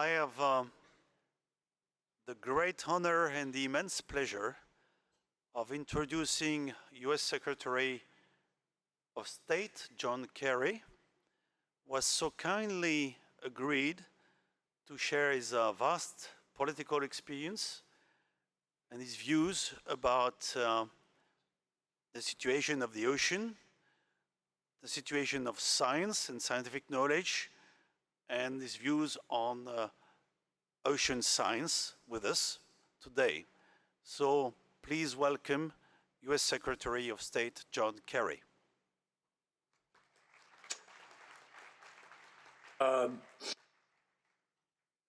I have the great honor and the immense pleasure of introducing U.S. Secretary of State John Kerry, who has so kindly agreed to share his vast political experience and his views about the situation of the ocean, the situation of science and scientific knowledge, and his views on ocean science with us today. So please welcome U.S. Secretary of State John Kerry.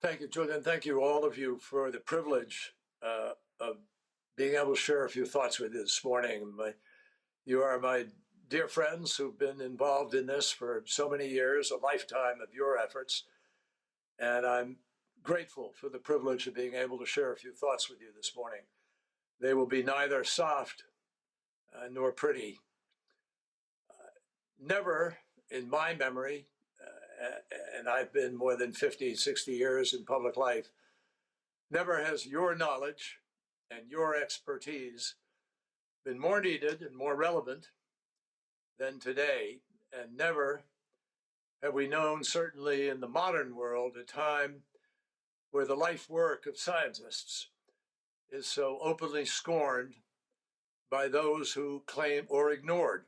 Thank you, Julian. Thank you, all of you, for the privilege of being able to share a few thoughts with you this morning. You are my dear friends who've been involved in this for so many years, a lifetime of your efforts. And I'm grateful for the privilege of being able to share a few thoughts with you this morning. They will be neither soft nor pretty. Never in my memory, and I've been more than 50, 60 years in public life, never has your knowledge and your expertise been more needed and more relevant than today. And never have we known, certainly in the modern world, a time where the life work of scientists is so openly scorned by those who claim, or ignored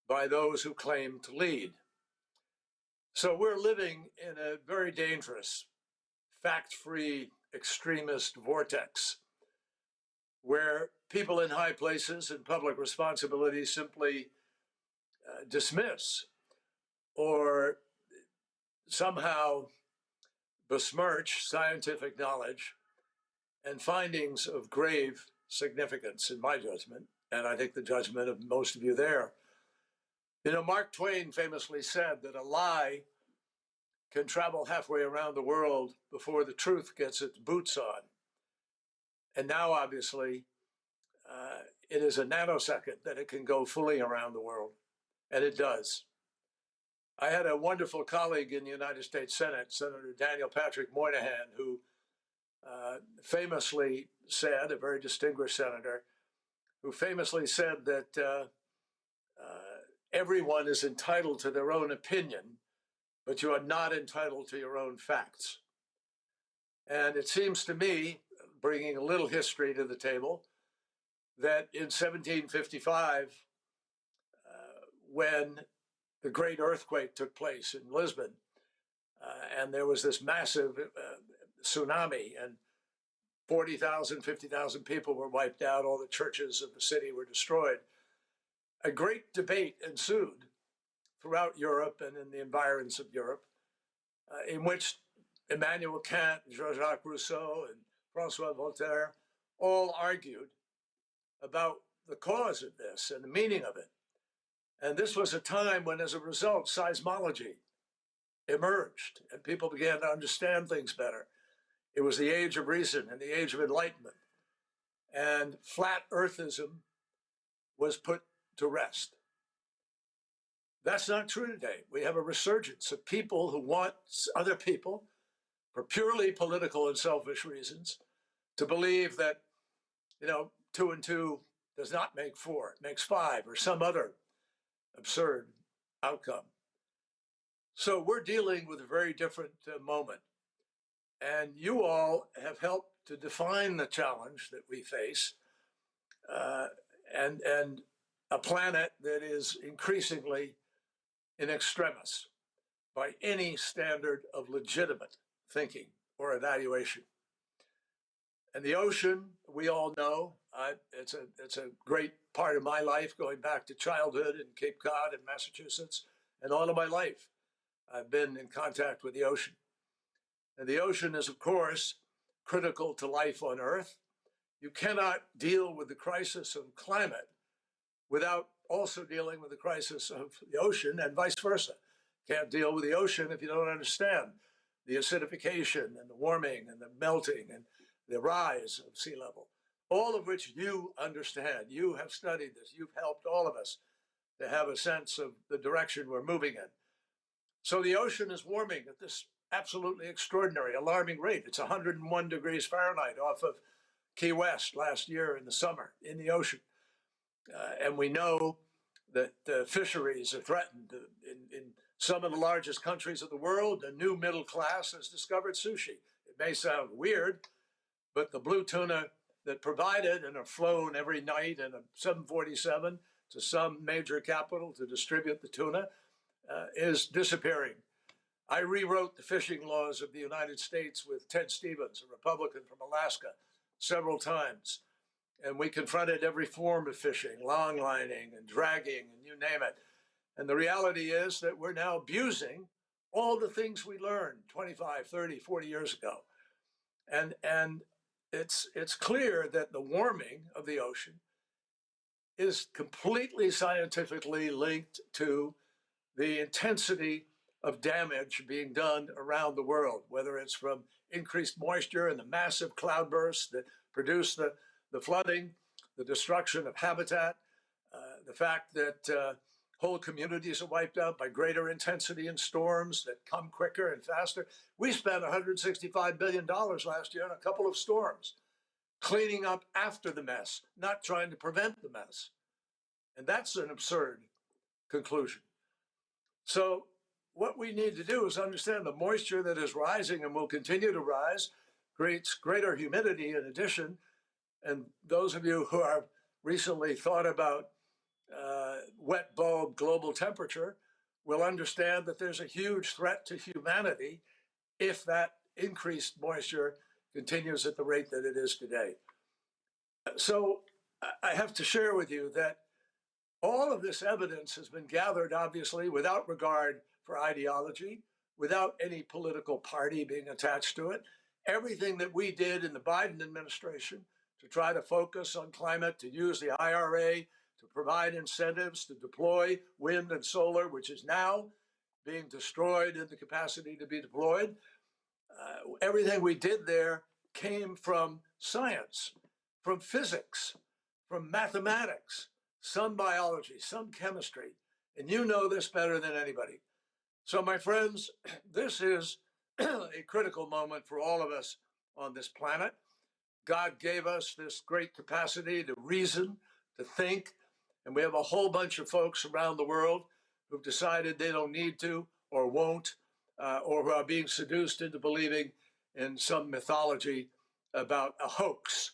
by those who claim to lead. So we're living in a very dangerous, fact-free, extremist vortex where people in high places and public responsibility simply dismiss or somehow besmirch scientific knowledge and findings of grave significance, in my judgment, and I think the judgment of most of you there. You know, Mark Twain famously said that a lie can travel halfway around the world before the truth gets its boots on. And now, obviously, it is a nanosecond that it can go fully around the world, and it does. I had a wonderful colleague in the United States Senate, Senator Daniel Patrick Moynihan, who famously said, a very distinguished senator, who famously said that everyone is entitled to their own opinion, but you are not entitled to your own facts. And it seems to me, bringing a little history to the table, that in 1755, when the great earthquake took place in Lisbon, and there was this massive tsunami, and 40,000, 50,000 people were wiped out, all the churches of the city were destroyed. A great debate ensued throughout Europe and in the environs of Europe, in which Immanuel Kant, Jean-Jacques Rousseau, and Francois Voltaire all argued about the cause of this and the meaning of it. And this was a time when, as a result, seismology emerged and people began to understand things better. It was the age of reason and the age of enlightenment. And flat earthism was put to rest. That's not true today. We have a resurgence of people who want other people, for purely political and selfish reasons, to believe that, 2 and 2 does not make 4, it makes 5, or some other absurd outcome. So we're dealing with a very different moment. And you all have helped to define the challenge that we face, and a planet that is increasingly in extremis by any standard of legitimate thinking or evaluation. And the ocean, we all know, it's a great part of my life, going back to childhood in Cape Cod in Massachusetts, and all of my life I've been in contact with the ocean. And the ocean is, of course, critical to life on Earth. You cannot deal with the crisis of climate without also dealing with the crisis of the ocean, and vice versa. Can't deal with the ocean if you don't understand the acidification and the warming and the melting and the rise of sea level, all of which you understand. You have studied this. You've helped all of us to have a sense of the direction we're moving in. So the ocean is warming at this absolutely extraordinary, alarming rate. It's 101 degrees Fahrenheit off of Key West last year in the summer in the ocean. And we know that fisheries are threatened. In some of the largest countries of the world, a new middle class has discovered sushi. It may sound weird, but the blue tuna that provided and are flown every night in a 747 to some major capital to distribute the tuna is disappearing. I rewrote the fishing laws of the United States with Ted Stevens, a Republican from Alaska, several times. And we confronted every form of fishing, long lining and dragging, and you name it. And the reality is that we're now abusing all the things we learned 25, 30, 40 years ago. And it's clear that the warming of the ocean is completely scientifically linked to the intensity of damage being done around the world, whether it's from increased moisture and the massive cloudbursts that produce the flooding, the destruction of habitat, the fact that whole communities are wiped out by greater intensity in storms that come quicker and faster. We spent $165 billion last year on a couple of storms, cleaning up after the mess, not trying to prevent the mess. And that's an absurd conclusion. So what we need to do is understand the moisture that is rising and will continue to rise creates greater humidity in addition. And those of you who have recently thought about wet bulb global temperature will understand that there's a huge threat to humanity if that increased moisture continues at the rate that it is today. So I have to share with you that all of this evidence has been gathered, obviously, without regard for ideology, without any political party being attached to it. Everything that we did in the Biden administration to try to focus on climate, to use the IRA to provide incentives to deploy wind and solar, which is now being destroyed in the capacity to be deployed. Everything we did there came from science, from physics, from mathematics, some biology, some chemistry. And you know this better than anybody. So, my friends, this is a critical moment for all of us on this planet. God gave us this great capacity to reason, to think, and we have a whole bunch of folks around the world who've decided they don't need to or won't, or who are being seduced into believing in some mythology about a hoax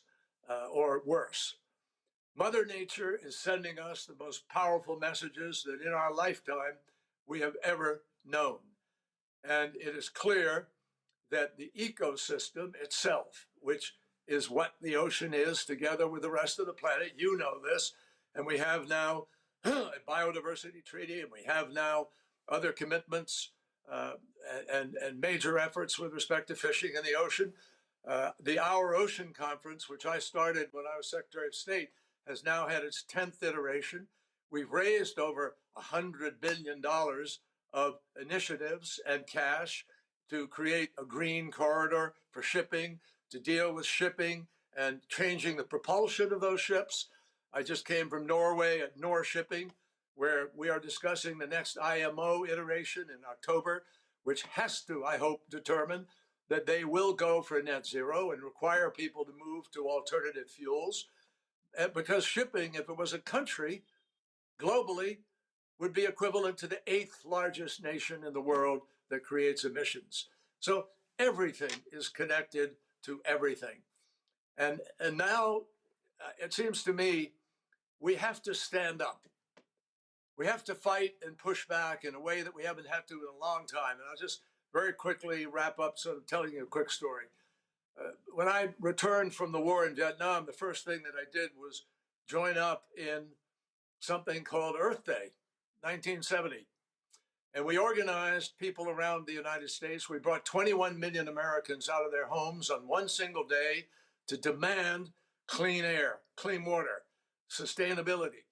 or worse. Mother Nature is sending us the most powerful messages that in our lifetime we have ever known. And it is clear that the ecosystem itself, which is what the ocean is together with the rest of the planet, you know this, and we have now a biodiversity treaty, and we have now other commitments and major efforts with respect to fishing in the ocean. The Our Ocean Conference, which I started when I was Secretary of State, has now had its 10th iteration. We've raised over $100 billion of initiatives and cash to create a green corridor for shipping, to deal with shipping and changing the propulsion of those ships. I just came from Norway at Nor Shipping, where we are discussing the next IMO iteration in October, which has to, I hope, determine that they will go for net zero and require people to move to alternative fuels. Because shipping, if it was a country, globally, would be equivalent to the 8th largest nation in the world that creates emissions. So everything is connected to everything. And now it seems to me we have to stand up. We have to fight and push back in a way that we haven't had to in a long time. And I'll just very quickly wrap up sort of telling you a quick story. When I returned from the war in Vietnam, the first thing that I did was join up in something called Earth Day, 1970. And we organized people around the United States. We brought 21 million Americans out of their homes on one single day to demand clean air, clean water, sustainability.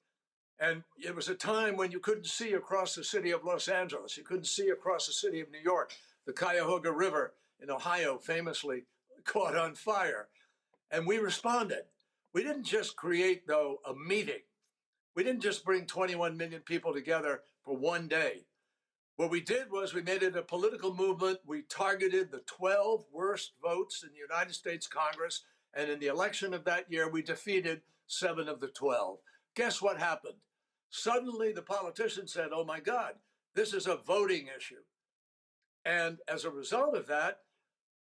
And it was a time when you couldn't see across the city of Los Angeles. You couldn't see across the city of New York. The Cuyahoga River in Ohio famously caught on fire. And we responded. We didn't just create, though, a meeting. We didn't just bring 21 million people together for one day. What we did was we made it a political movement. We targeted the 12 worst votes in the United States Congress. And in the election of that year, we defeated 7 of the 12. Guess what happened? Suddenly, the politicians said, oh my God, this is a voting issue. And as a result of that,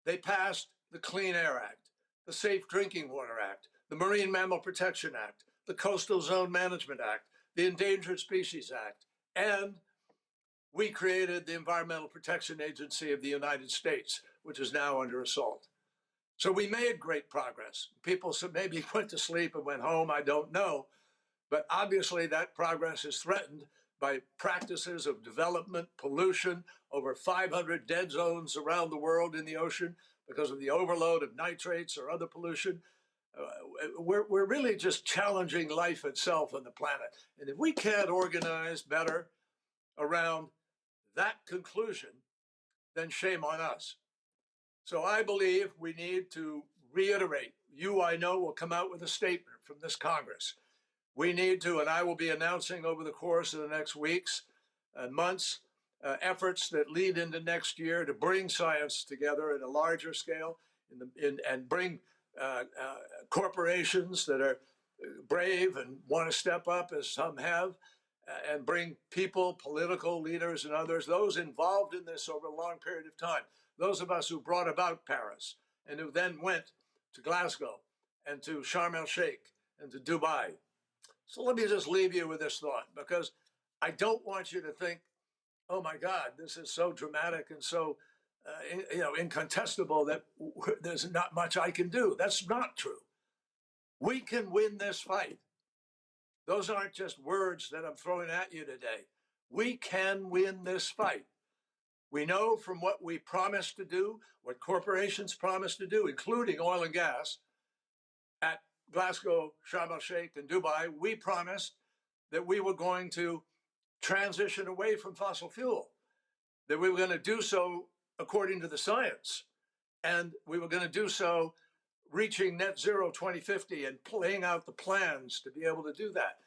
they passed the Clean Air Act, the Safe Drinking Water Act, the Marine Mammal Protection Act, the Coastal Zone Management Act, the Endangered Species Act, and we created the Environmental Protection Agency of the United States, which is now under assault. So we made great progress. People maybe went to sleep and went home, I don't know. But obviously that progress is threatened by practices of development, pollution, over 500 dead zones around the world in the ocean because of the overload of nitrates or other pollution. We're really just challenging life itself on the planet. And if we can't organize better around that conclusion, then shame on us. So I believe we need to reiterate. You, I know, will come out with a statement from this Congress. We need to, and I will be announcing over the course of the next weeks and months, efforts that lead into next year to bring science together at a larger scale and bring corporations that are brave and want to step up, as some have, and bring people, political leaders and others, those involved in this over a long period of time, those of us who brought about Paris and who then went to Glasgow and to Sharm el-Sheikh and to Dubai. So let me just leave you with this thought, because I don't want you to think, oh my God, this is so dramatic and so incontestable that there's not much I can do. That's not true. We can win this fight. Those aren't just words that I'm throwing at you today. We can win this fight. We know from what we promised to do, what corporations promised to do, including oil and gas, at Glasgow, Sharm el-Sheikh, and Dubai, we promised that we were going to transition away from fossil fuel, that we were going to do so according to the science, and we were going to do so reaching net zero 2050 and laying out the plans to be able to do that,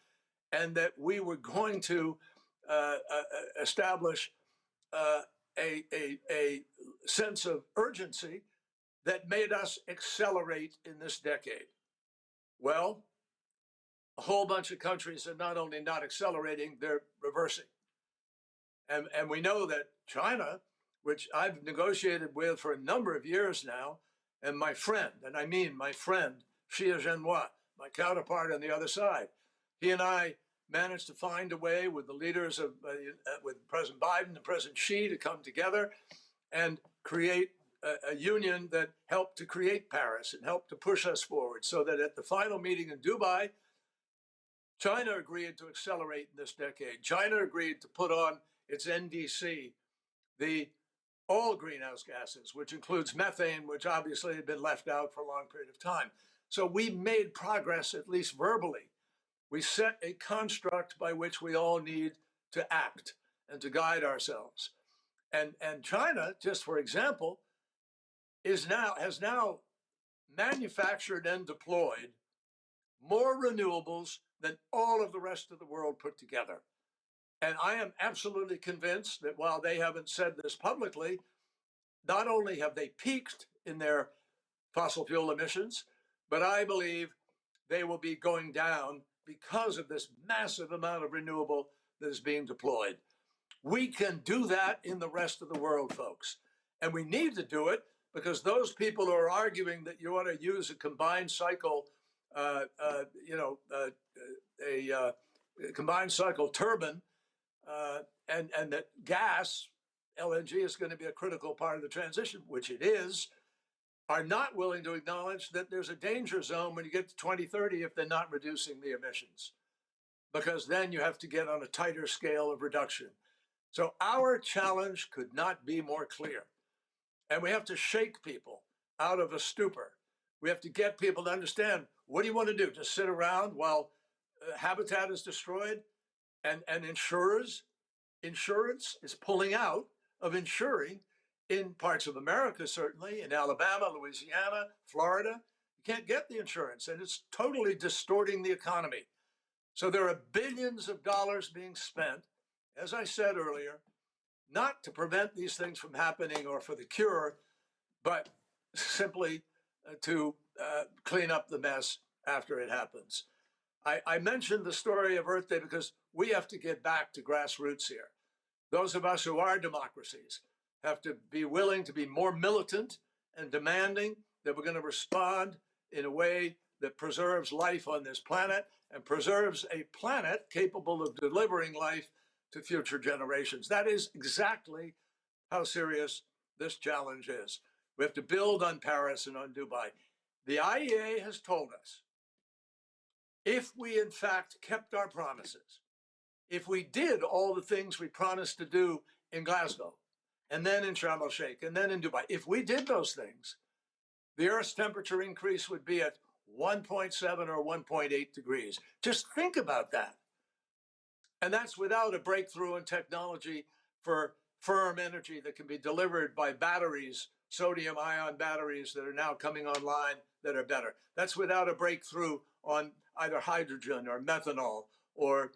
and that we were going to establish a sense of urgency that made us accelerate in this decade. Well, a whole bunch of countries are not only not accelerating, they're reversing. And we know that China, which I've negotiated with for a number of years now, and my friend, and I mean my friend, Xi Jinping, my counterpart on the other side, he and I managed to find a way with the leaders of, with President Biden and President Xi to come together and create a union that helped to create Paris and helped to push us forward, so that at the final meeting in Dubai, China agreed to accelerate in this decade. China agreed to put on its NDC, all greenhouse gases, which includes methane, which obviously had been left out for a long period of time. So we made progress, at least verbally. We set a construct by which we all need to act and to guide ourselves. And China, just for example, has now manufactured and deployed more renewables than all of the rest of the world put together. And I am absolutely convinced that while they haven't said this publicly, not only have they peaked in their fossil fuel emissions, but I believe they will be going down because of this massive amount of renewable that is being deployed. We can do that in the rest of the world, folks. And we need to do it because those people who are arguing that you ought to use a combined cycle, combined cycle turbine, and that gas, LNG, is going to be a critical part of the transition, which it is, are not willing to acknowledge that there's a danger zone when you get to 2030 if they're not reducing the emissions, because then you have to get on a tighter scale of reduction. So our challenge could not be more clear. And we have to shake people out of a stupor. We have to get people to understand, what do you want to do? Just sit around while habitat is destroyed? And insurance is pulling out of insuring in parts of America, certainly, in Alabama, Louisiana, Florida. You can't get the insurance, and it's totally distorting the economy. So there are billions of dollars being spent, as I said earlier, not to prevent these things from happening or for the cure, but simply to clean up the mess after it happens. I mentioned the story of Earth Day because we have to get back to grassroots here. Those of us who are democracies have to be willing to be more militant and demanding that we're going to respond in a way that preserves life on this planet and preserves a planet capable of delivering life to future generations. That is exactly how serious this challenge is. We have to build on Paris and on Dubai. The IEA has told us if we in fact kept our promises, if we did all the things we promised to do in Glasgow, and then in Sharm el-Sheikh, and then in Dubai, if we did those things, the Earth's temperature increase would be at 1.7 or 1.8 degrees. Just think about that. And that's without a breakthrough in technology for firm energy that can be delivered by batteries, sodium ion batteries that are now coming online that are better. That's without a breakthrough on either hydrogen or methanol or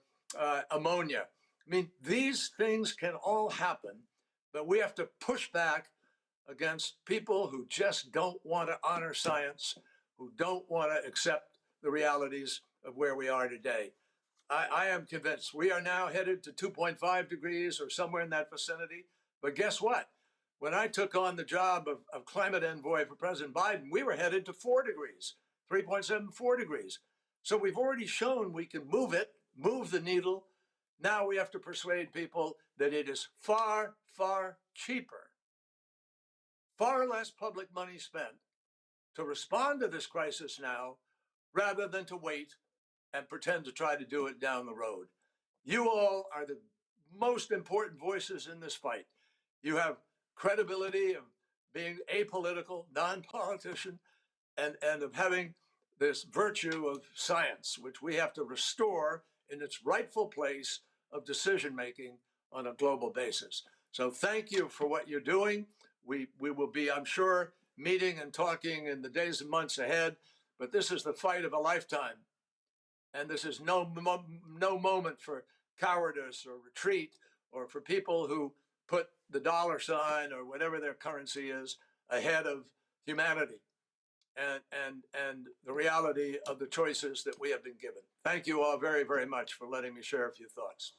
ammonia. I mean, these things can all happen, but we have to push back against people who just don't want to honor science, who don't want to accept the realities of where we are today. I am convinced we are now headed to 2.5 degrees or somewhere in that vicinity. But guess what? When I took on the job of climate envoy for President Biden, we were headed to 4 degrees, 3.74 degrees. So we've already shown we can move it, move the needle. Now we have to persuade people that it is far, far cheaper, far less public money spent to respond to this crisis now rather than to wait and pretend to try to do it down the road. You all are the most important voices in this fight. You have credibility of being apolitical, non-politician, and of having this virtue of science, which we have to restore in its rightful place of decision-making on a global basis. So thank you for what you're doing. We will be, I'm sure, meeting and talking in the days and months ahead, but this is the fight of a lifetime. And this is no moment for cowardice or retreat or for people who put the dollar sign or whatever their currency is ahead of humanity and the reality of the choices that we have been given. Thank you all very, very much for letting me share a few thoughts.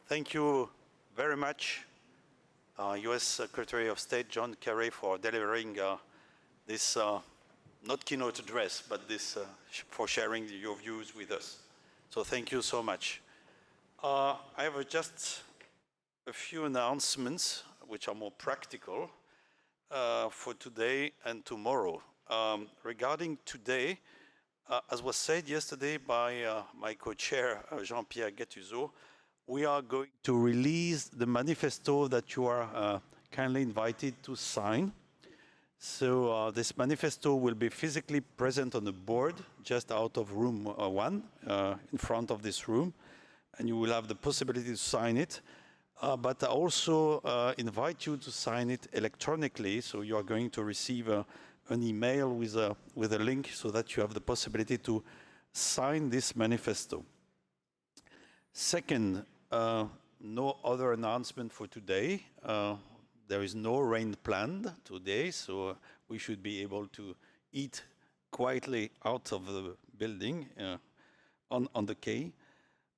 Thank you very much, U.S. Secretary of State John Kerry, for delivering this not keynote address, but this for sharing your views with us. So thank you so much. I have just a few announcements which are more practical for today and tomorrow. Regarding today, as was said yesterday by my co-chair, Jean-Pierre Gattuso, we are going to release the manifesto that you are kindly invited to sign. So this manifesto will be physically present on the board just out of room 1, in front of this room, and you will have the possibility to sign it. But I also invite you to sign it electronically, so you are going to receive an email with a link so that you have the possibility to sign this manifesto. Second, no other announcement for today. There is no rain planned today, so we should be able to eat quietly out of the building on the quay.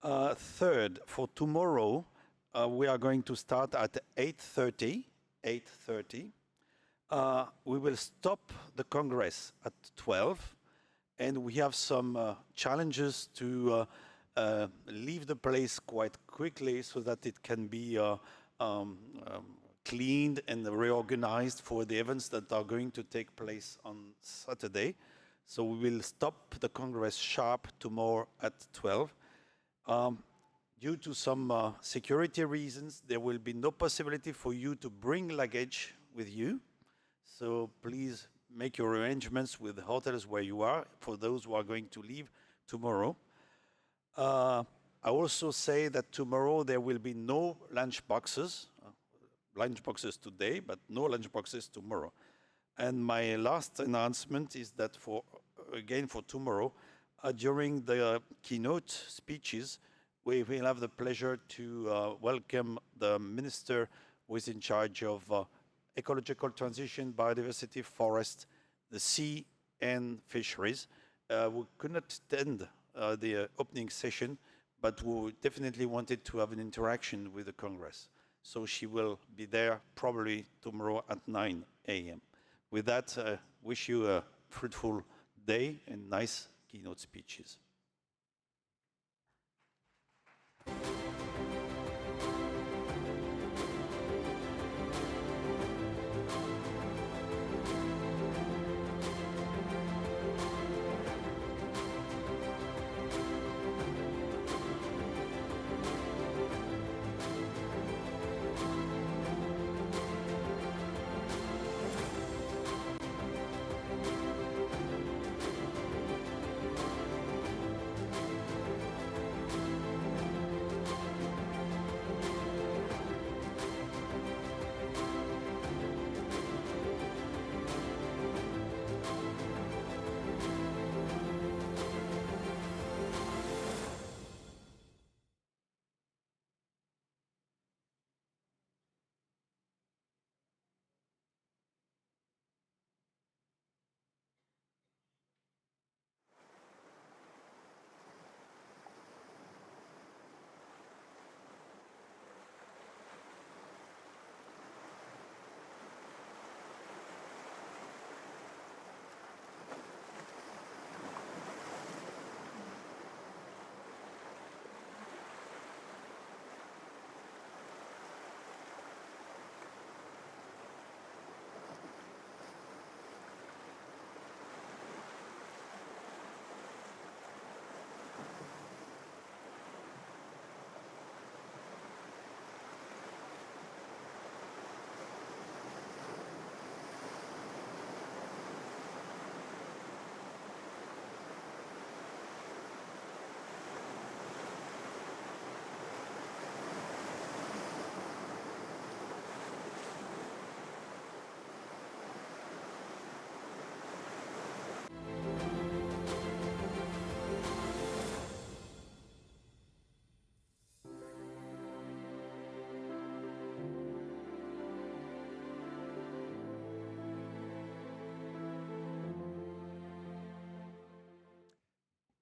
Third, for tomorrow, we are going to start at 8:30. We will stop the Congress at 12, and we have some challenges to leave the place quite quickly so that it can be cleaned and reorganized for the events that are going to take place on Saturday. So we will stop the Congress sharp tomorrow at 12. Due to some security reasons, there will be no possibility for you to bring luggage with you. So please make your arrangements with the hotels where you are for those who are going to leave tomorrow. I also say that tomorrow there will be no lunch boxes. lunchboxes today, but no lunchboxes tomorrow. And my last announcement is that for tomorrow, during the keynote speeches, we will have the pleasure to welcome the minister who is in charge of ecological transition, biodiversity, forest, the sea, and fisheries. We could not attend the opening session, but we definitely wanted to have an interaction with the Congress. So she will be there probably tomorrow at 9 a.m. With that, wish you a fruitful day and nice keynote speeches.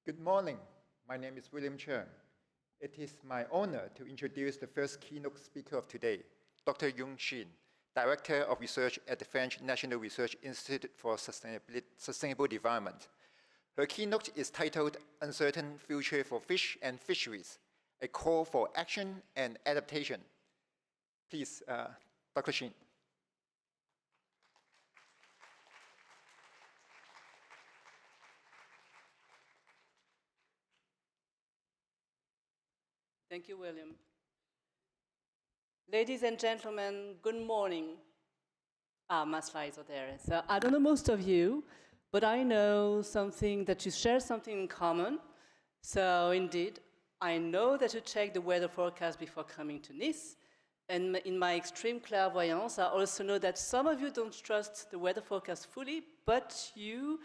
Good morning. My name is William Chen. It is my honor to introduce the first keynote speaker of today, Dr. Yung Xin, Director of Research at the French National Research Institute for Sustainable Development. Her keynote is titled Uncertain Future for Fish and Fisheries, a Call for Action and Adaptation. Please, Dr. Xin. Thank you, William. Ladies and gentlemen, good morning. My slides are there. So I don't know most of you, but I know something that you share something in common. So indeed, I know that you check the weather forecast before coming to Nice. And in my extreme clairvoyance, I also know that some of you don't trust the weather forecast fully, but you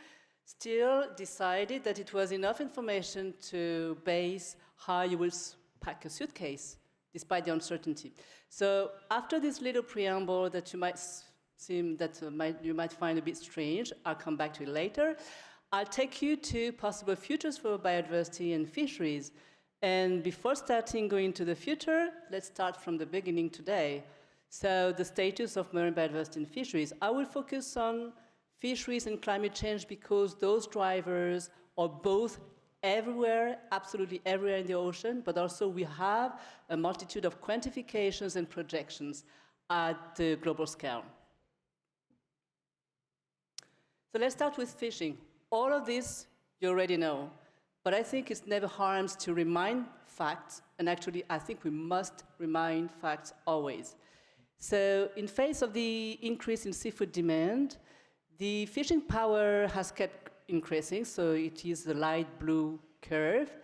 still decided that it was enough information to base how you will pack a suitcase, despite the uncertainty. So after this little preamble that you might you might find a bit strange, I'll come back to it later. I'll take you to possible futures for biodiversity and fisheries. And before going to the future, let's start from the beginning today. So the status of marine biodiversity and fisheries. I will focus on fisheries and climate change because those drivers are both everywhere, absolutely everywhere in the ocean, but also we have a multitude of quantifications and projections at the global scale. So let's start with fishing. All of this you already know, but I think it never harms to remind facts, and actually I think we must remind facts always. So in face of the increase in seafood demand, the fishing power has kept increasing, so it is the light blue curve,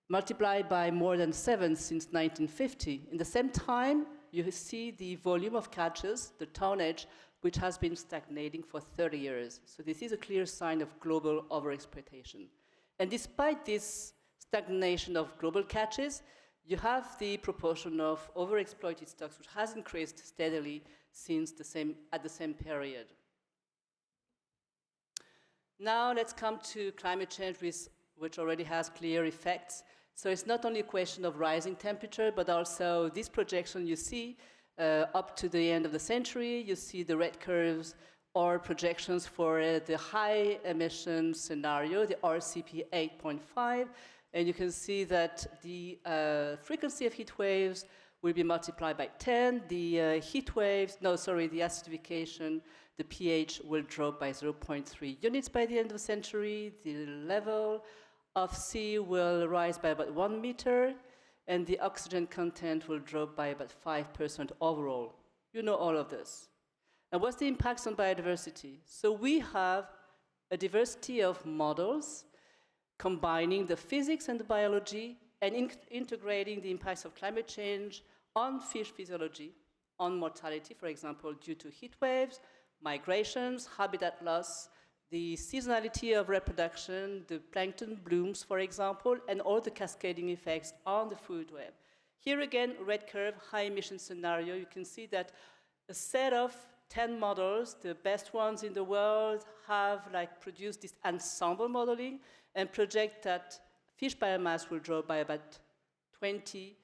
multiplied by more than 7 since 1950. In the same time, you see the volume of catches, the tonnage, which has been stagnating for 30 years. So this is a clear sign of global overexploitation. And despite this stagnation of global catches, you have the proportion of overexploited stocks, which has increased steadily since at the same period. Now let's come to climate change, which already has clear effects. So it's not only a question of rising temperature, but also this projection you see up to the end of the century. You see the red curves or projections for the high emission scenario, the RCP 8.5. And you can see that the frequency of heat waves will be multiplied by 10. The the acidification, the pH will drop by 0.3 units by the end of the century. The level of sea will rise by about 1 meter, and the oxygen content will drop by about 5% overall. You know all of this. And what's the impacts on biodiversity? So we have a diversity of models combining the physics and the biology and integrating the impacts of climate change on fish physiology, on mortality, for example, due to heat waves, migrations, habitat loss, the seasonality of reproduction, the plankton blooms, for example, and all the cascading effects on the food web. Here again, red curve, high emission scenario. You can see that a set of 10 models, the best ones in the world, have produced this ensemble modeling and project that fish biomass will drop by about 20%.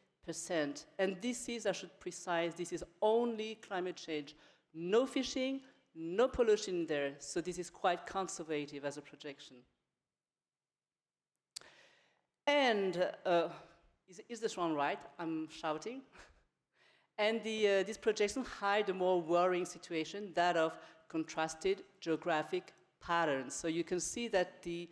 And this is, I should precise, this is only climate change. No fishing, no pollution there, so this is quite conservative as a projection. And is this one right? I'm shouting. And this projection hides a more worrying situation, that of contrasted geographic patterns. So you can see that the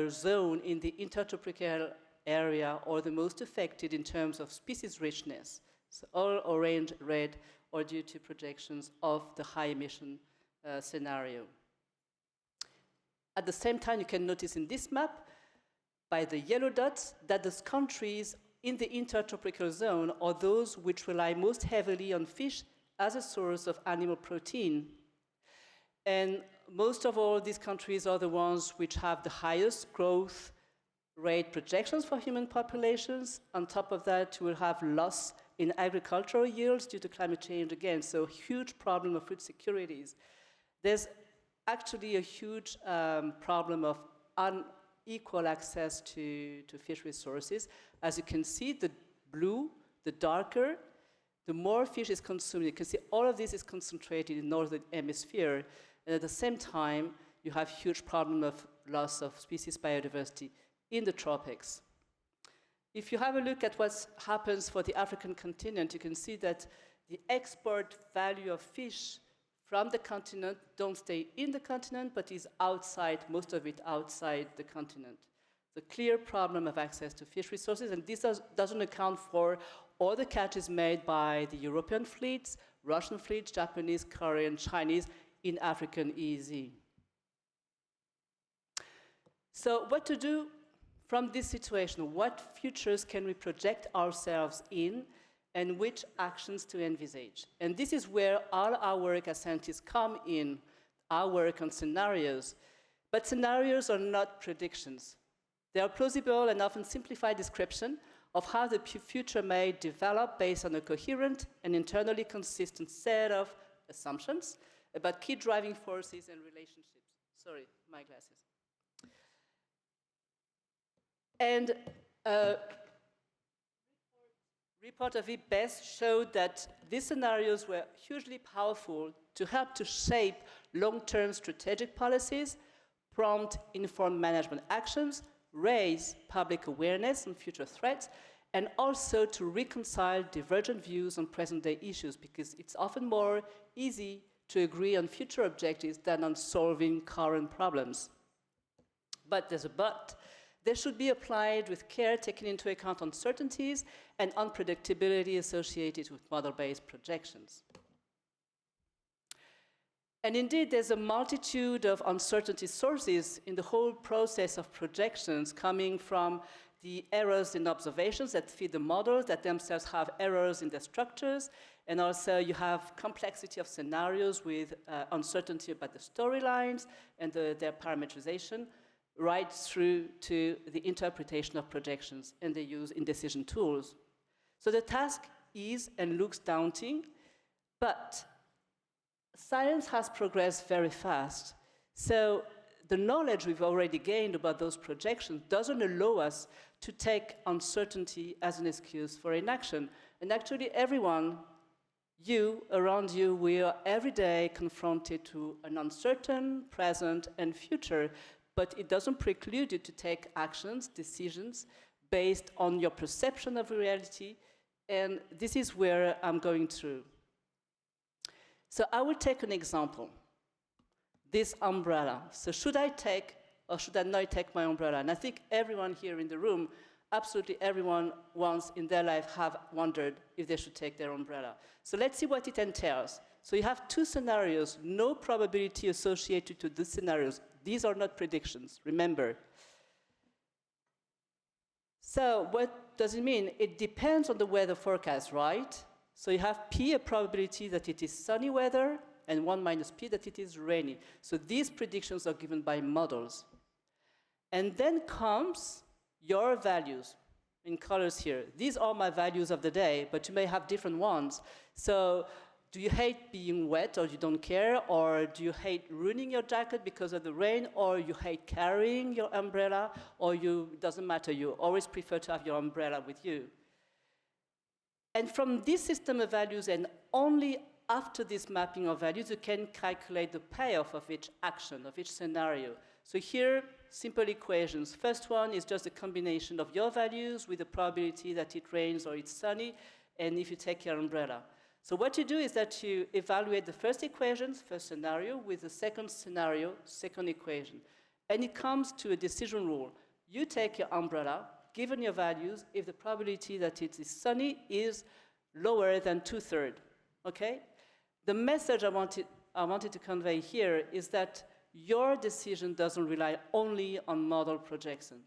zone in the intertropical area are the most affected in terms of species richness. So all orange, red, are due to projections of the high emission scenario. At the same time, you can notice in this map, by the yellow dots, that those countries in the intertropical zone are those which rely most heavily on fish as a source of animal protein. And most of all, these countries are the ones which have the highest growth rate projections for human populations. On top of that, you will have loss in agricultural yields due to climate change again, so huge problem of food securities. There's actually a huge problem of unequal access to fish resources. As you can see, the blue, the darker, the more fish is consumed. You can see all of this is concentrated in the northern hemisphere, and at the same time, you have huge problem of loss of species biodiversity in the tropics. If you have a look at what happens for the African continent, you can see that the export value of fish from the continent don't stay in the continent, but is outside, most of it outside the continent. The clear problem of access to fish resources, and this doesn't account for all the catches made by the European fleets, Russian fleets, Japanese, Korean, Chinese in African EEZ. So what to do from this situation? What futures can we project ourselves in, and which actions to envisage? And this is where all our work as scientists come in, our work on scenarios. But scenarios are not predictions. They are plausible and often simplified description of how the future may develop based on a coherent and internally consistent set of assumptions about key driving forces and relationships. Sorry, my glasses. And report of IPBES showed that these scenarios were hugely powerful to help to shape long-term strategic policies, prompt informed management actions, raise public awareness on future threats, and also to reconcile divergent views on present-day issues, because it's often more easy to agree on future objectives than on solving current problems. But there's a but. They should be applied with care, taking into account uncertainties and unpredictability associated with model-based projections. And indeed, there's a multitude of uncertainty sources in the whole process of projections, coming from the errors in observations that feed the models that themselves have errors in their structures. And also you have complexity of scenarios with uncertainty about the storylines and their parametrization, right through to the interpretation of projections and the use in decision tools. So the task is and looks daunting, but science has progressed very fast. So the knowledge we've already gained about those projections doesn't allow us to take uncertainty as an excuse for inaction. And actually everyone, you, around you, we are every day confronted to an uncertain present and future, but it doesn't preclude you to take actions, decisions, based on your perception of reality, and this is where I'm going through. So I will take an example, this umbrella. So should I take or should I not take my umbrella? And I think everyone here in the room, absolutely everyone once in their life have wondered if they should take their umbrella. So let's see what it entails. So you have two scenarios, no probability associated to these scenarios. These are not predictions, remember. So what does it mean? It depends on the weather forecast, right? So you have P, a probability that it is sunny weather, and 1 minus P that it is rainy. So these predictions are given by models. And then comes your values in colors here. These are my values of the day, but you may have different ones. So do you hate being wet or you don't care? Or do you hate ruining your jacket because of the rain? Or you hate carrying your umbrella? Or it doesn't matter, you always prefer to have your umbrella with you. And from this system of values, and only after this mapping of values, you can calculate the payoff of each action, of each scenario. So here, simple equations. First one is just a combination of your values with the probability that it rains or it's sunny, and if you take your umbrella. So what you do is that you evaluate the first equation, first scenario, with the second scenario, second equation. And it comes to a decision rule. You take your umbrella, given your values, if the probability that it is sunny is lower than 2/3, okay? The message I wanted to convey here is that your decision doesn't rely only on model projection.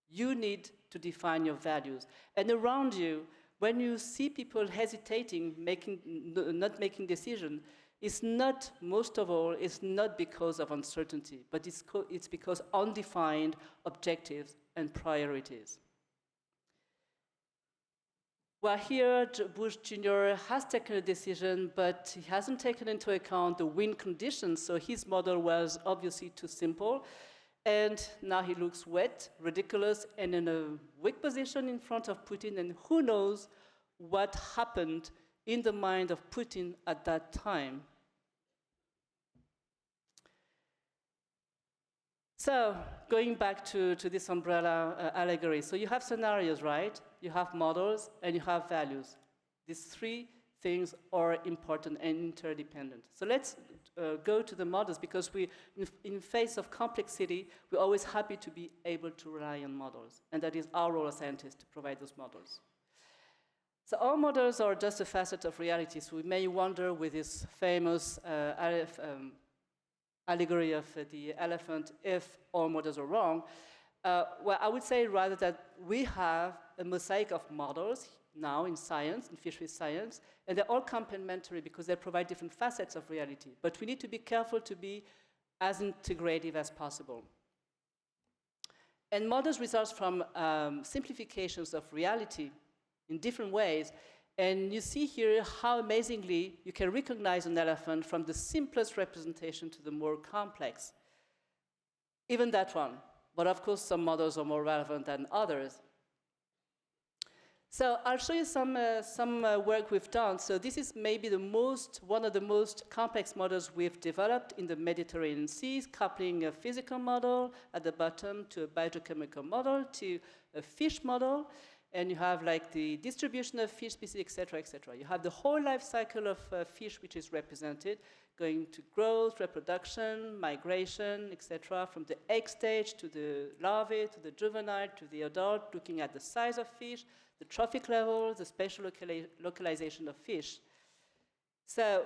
You need to define your values. And around you, when you see people hesitating, not making decisions, it's not, most of all, it's not because of uncertainty, but it's because undefined objectives and priorities. Well, here, Bush Jr. has taken a decision, but he hasn't taken into account the wind conditions, so his model was obviously too simple. And now he looks wet, ridiculous, and in a weak position in front of Putin, and who knows what happened in the mind of Putin at that time. So, going back to this umbrella allegory, so you have scenarios, right? You have models, and you have values. These three things are important and interdependent. So let's go to the models, because in face of complexity, we're always happy to be able to rely on models, and that is our role as scientists, to provide those models. So our models are just a facet of reality, so we may wonder with this famous allegory of the elephant, if all models are wrong. Well, I would say rather that we have a mosaic of models now in science, in fisheries science, and they're all complementary because they provide different facets of reality. But we need to be careful to be as integrative as possible. And models result from simplifications of reality in different ways. And you see here how amazingly you can recognize an elephant from the simplest representation to the more complex. Even that one. But of course, some models are more relevant than others. So I'll show you some work we've done. So this is maybe one of the most complex models we've developed in the Mediterranean Seas, coupling a physical model at the bottom to a biogeochemical model to a fish model. And you have like the distribution of fish species, et cetera, et cetera. You have the whole life cycle of fish which is represented, going to growth, reproduction, migration, et cetera, from the egg stage to the larvae, to the juvenile, to the adult, looking at the size of fish, the trophic level, the spatial localization of fish. So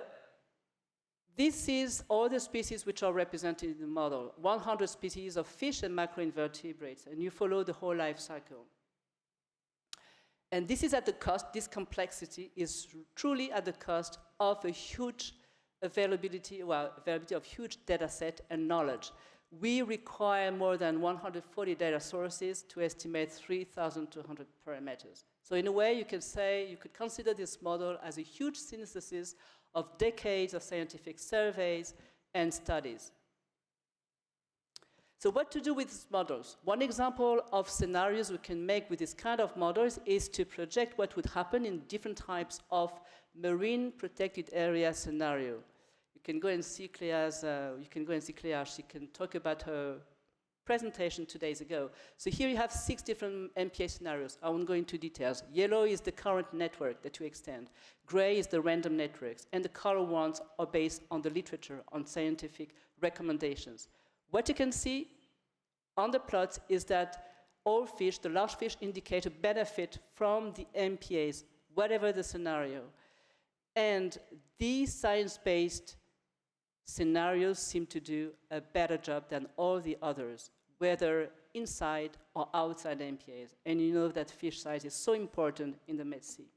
This is all the species which are represented in the model, 100 species of fish and macroinvertebrates, and you follow the whole life cycle. And this is at the cost, this complexity is truly at the cost of a huge availability of huge data set and knowledge. We require more than 140 data sources to estimate 3,200 parameters. So in a way, you could consider this model as a huge synthesis of decades of scientific surveys and studies. So what to do with these models? One example of scenarios we can make with this kind of models is to project what would happen in different types of marine protected area scenario. You can go and see Clea, she can talk about her presentation 2 days ago. So here you have 6 different MPA scenarios. I won't go into details. Yellow is the current network that you extend. Gray is the random networks. And the color ones are based on the literature, on scientific recommendations. What you can see on the plots is that all fish, the large fish, indicate a benefit from the MPAs, whatever the scenario. And these science-based scenarios seem to do a better job than all the others, whether inside or outside MPAs. And you know that fish size is so important in the Med Sea.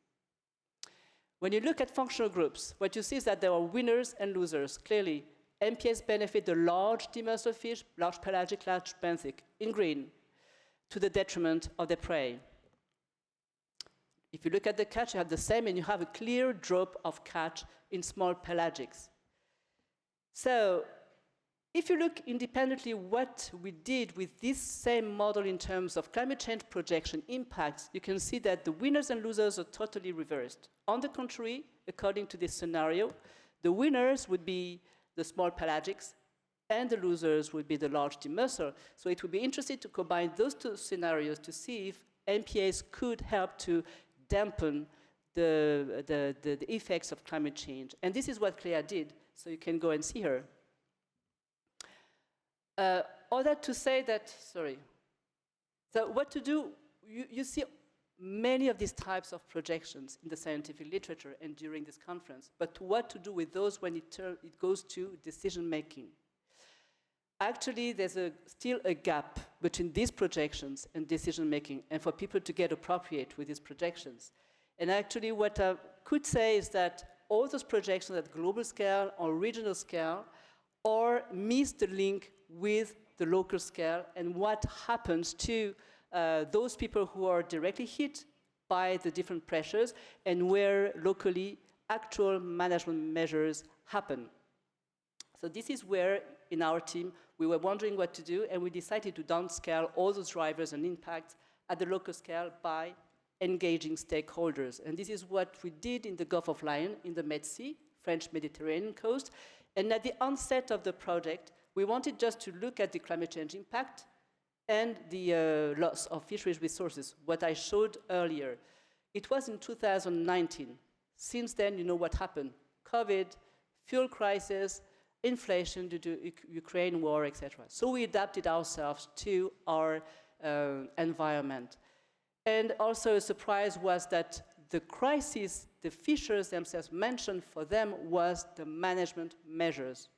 When you look at functional groups, what you see is that there are winners and losers. Clearly, MPAs benefit the large demersal fish, large pelagic, large benthic, in green, to the detriment of the prey. If you look at the catch, you have the same, and you have a clear drop of catch in small pelagics. So, if you look independently what we did with this same model in terms of climate change projection impacts, you can see that the winners and losers are totally reversed. On the contrary, according to this scenario, the winners would be the small pelagics, and the losers would be the large demersal. So it would be interesting to combine those 2 scenarios to see if MPAs could help to dampen the effects of climate change. And this is what Clea did, so you can go and see her. All that to say that, sorry. So what to do, you see many of these types of projections in the scientific literature and during this conference, but what to do with those when it goes to decision making. Actually, there's still a gap between these projections and decision making, and for people to get appropriate with these projections. And actually, what I could say is that all those projections at global scale or regional scale or miss the link with the local scale and what happens to those people who are directly hit by the different pressures and where locally actual management measures happen. So this is where, in our team, we were wondering what to do, and we decided to downscale all those drivers and impacts at the local scale by engaging stakeholders. And this is what we did in the Gulf of Lion, in the Med Sea, French Mediterranean coast. And at the onset of the project, we wanted just to look at the climate change impact and the loss of fisheries resources, what I showed earlier. It was in 2019. Since then, you know what happened. COVID, fuel crisis, inflation due to Ukraine war, etc. So we adapted ourselves to our environment. And also a surprise was that the crisis the fishers themselves mentioned for them was the management measures.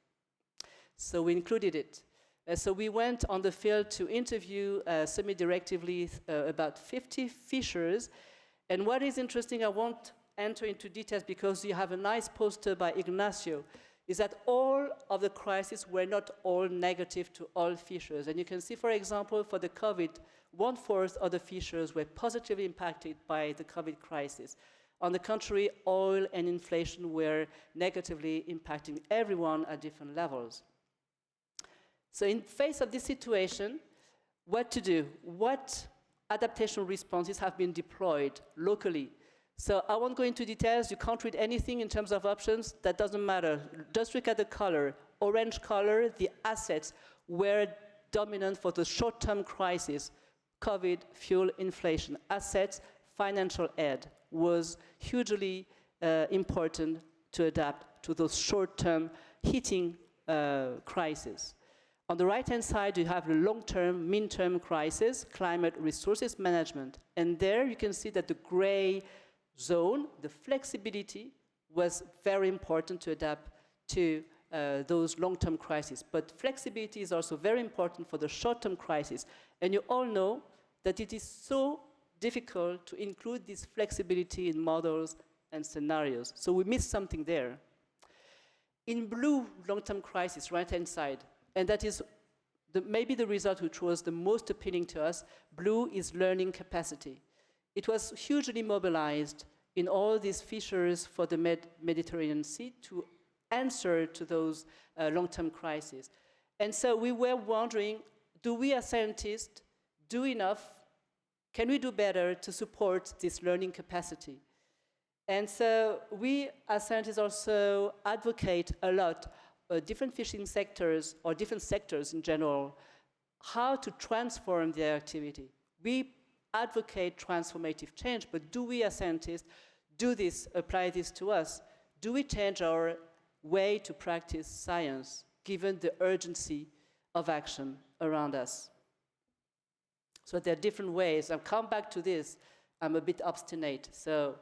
So we included it. So we went on the field to interview semi-directively about 50 fishers. And what is interesting, I won't enter into details because you have a nice poster by Ignacio, is that all of the crises were not all negative to all fishers. And you can see, for example, for the COVID, 1/4 of the fishers were positively impacted by the COVID crisis. On the contrary, oil and inflation were negatively impacting everyone at different levels. So in face of this situation, what to do? What adaptation responses have been deployed locally? So I won't go into details. You can't read anything in terms of options. That doesn't matter. Just look at the color. Orange color, the assets were dominant for the short-term crisis. COVID, fuel, inflation. Assets, financial aid was hugely important to adapt to those short-term hitting crises. On the right-hand side, you have the long-term, mid-term crisis, climate resources management. And there you can see that the gray zone, the flexibility, was very important to adapt to those long-term crises. But flexibility is also very important for the short-term crisis. And you all know that it is so difficult to include this flexibility in models and scenarios. So we missed something there. In blue, long-term crisis, right-hand side, and that is maybe the result which was the most appealing to us, blue is learning capacity. It was hugely mobilized in all these fishers for the Mediterranean Sea to answer to those long-term crises. And so we were wondering, do we as scientists do enough? Can we do better to support this learning capacity? And so we as scientists also advocate a lot different fishing sectors or different sectors in general, how to transform their activity. We advocate transformative change, but do we as scientists do this, apply this to us? Do we change our way to practice science given the urgency of action around us? So there are different ways. I'll come back to this. I'm a bit obstinate. So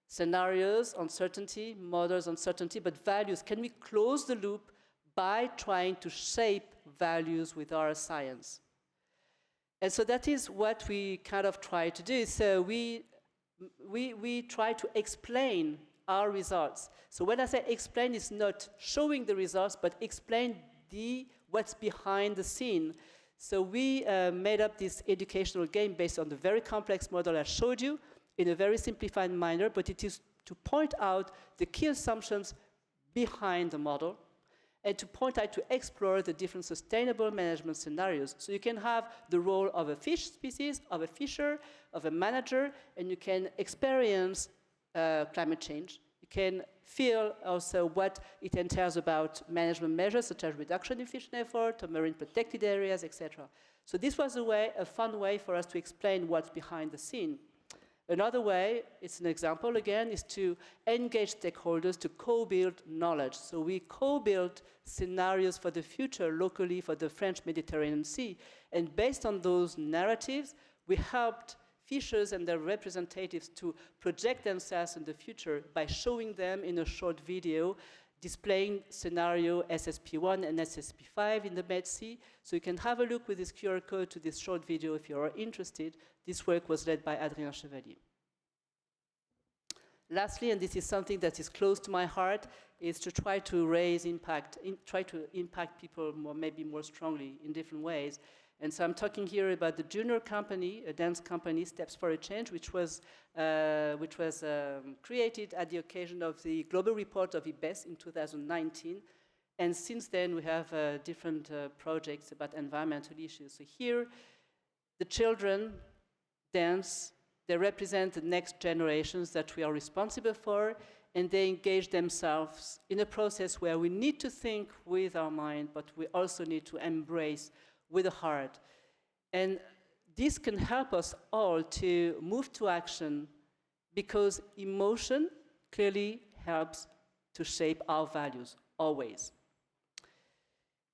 scenarios, uncertainty, models, uncertainty, but values. Can we close the loop by trying to shape values with our science? And so that is what we kind of try to do. So we try to explain our results. So when I say explain, it's not showing the results, but explain what's behind the scene. So we made up this educational game based on the very complex model I showed you in a very simplified manner, but it is to point out the key assumptions behind the model and to point out, to explore the different sustainable management scenarios. So you can have the role of a fish species, of a fisher, of a manager, and you can experience climate change. You can feel also what it entails about management measures such as reduction in fishing effort or marine protected areas, etc. So this was a fun way for us to explain what's behind the scene. Another way, it's an example again, is to engage stakeholders to co-build knowledge. So we co-built scenarios for the future locally for the French Mediterranean Sea. And based on those narratives, we helped fishers and their representatives to project themselves in the future by showing them in a short video displaying scenario SSP1 and SSP5 in the Med Sea. So you can have a look with this QR code to this short video if you are interested. This work was led by Adrien Chevalier. Lastly, and this is something that is close to my heart, is to try to raise impact, try to impact people maybe more strongly in different ways. And so I'm talking here about the junior company, a dance company, Steps for a Change, which was created at the occasion of the global report of IBES in 2019. And since then, we have different projects about environmental issues. So here, the children dance. They represent the next generations that we are responsible for, and they engage themselves in a process where we need to think with our mind, but we also need to embrace with the heart. And this can help us all to move to action because emotion clearly helps to shape our values, always.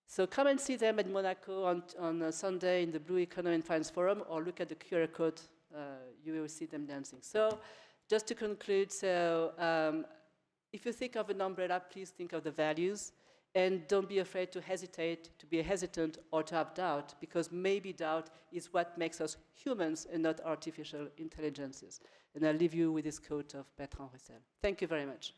So come and see them at Monaco on Sunday in the Blue Economy and Finance Forum, or look at the QR code, you will see them dancing. So just to conclude, if you think of an umbrella, please think of the values. And don't be afraid to hesitate, to be hesitant, or to have doubt, because maybe doubt is what makes us humans and not artificial intelligences. And I'll leave you with this quote of Bertrand Russell. Thank you very much.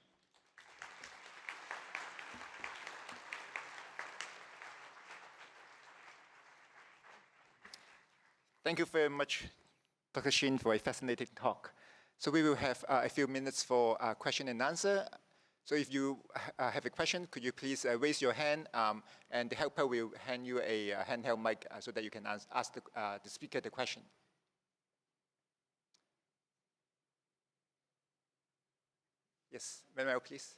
Thank you very much, Dr. Shin, for a fascinating talk. So we will have a few minutes for question and answer. So if you have a question, could you please raise your hand, and the helper will hand you a handheld mic so that you can ask the speaker the question. Yes, Manuel, please.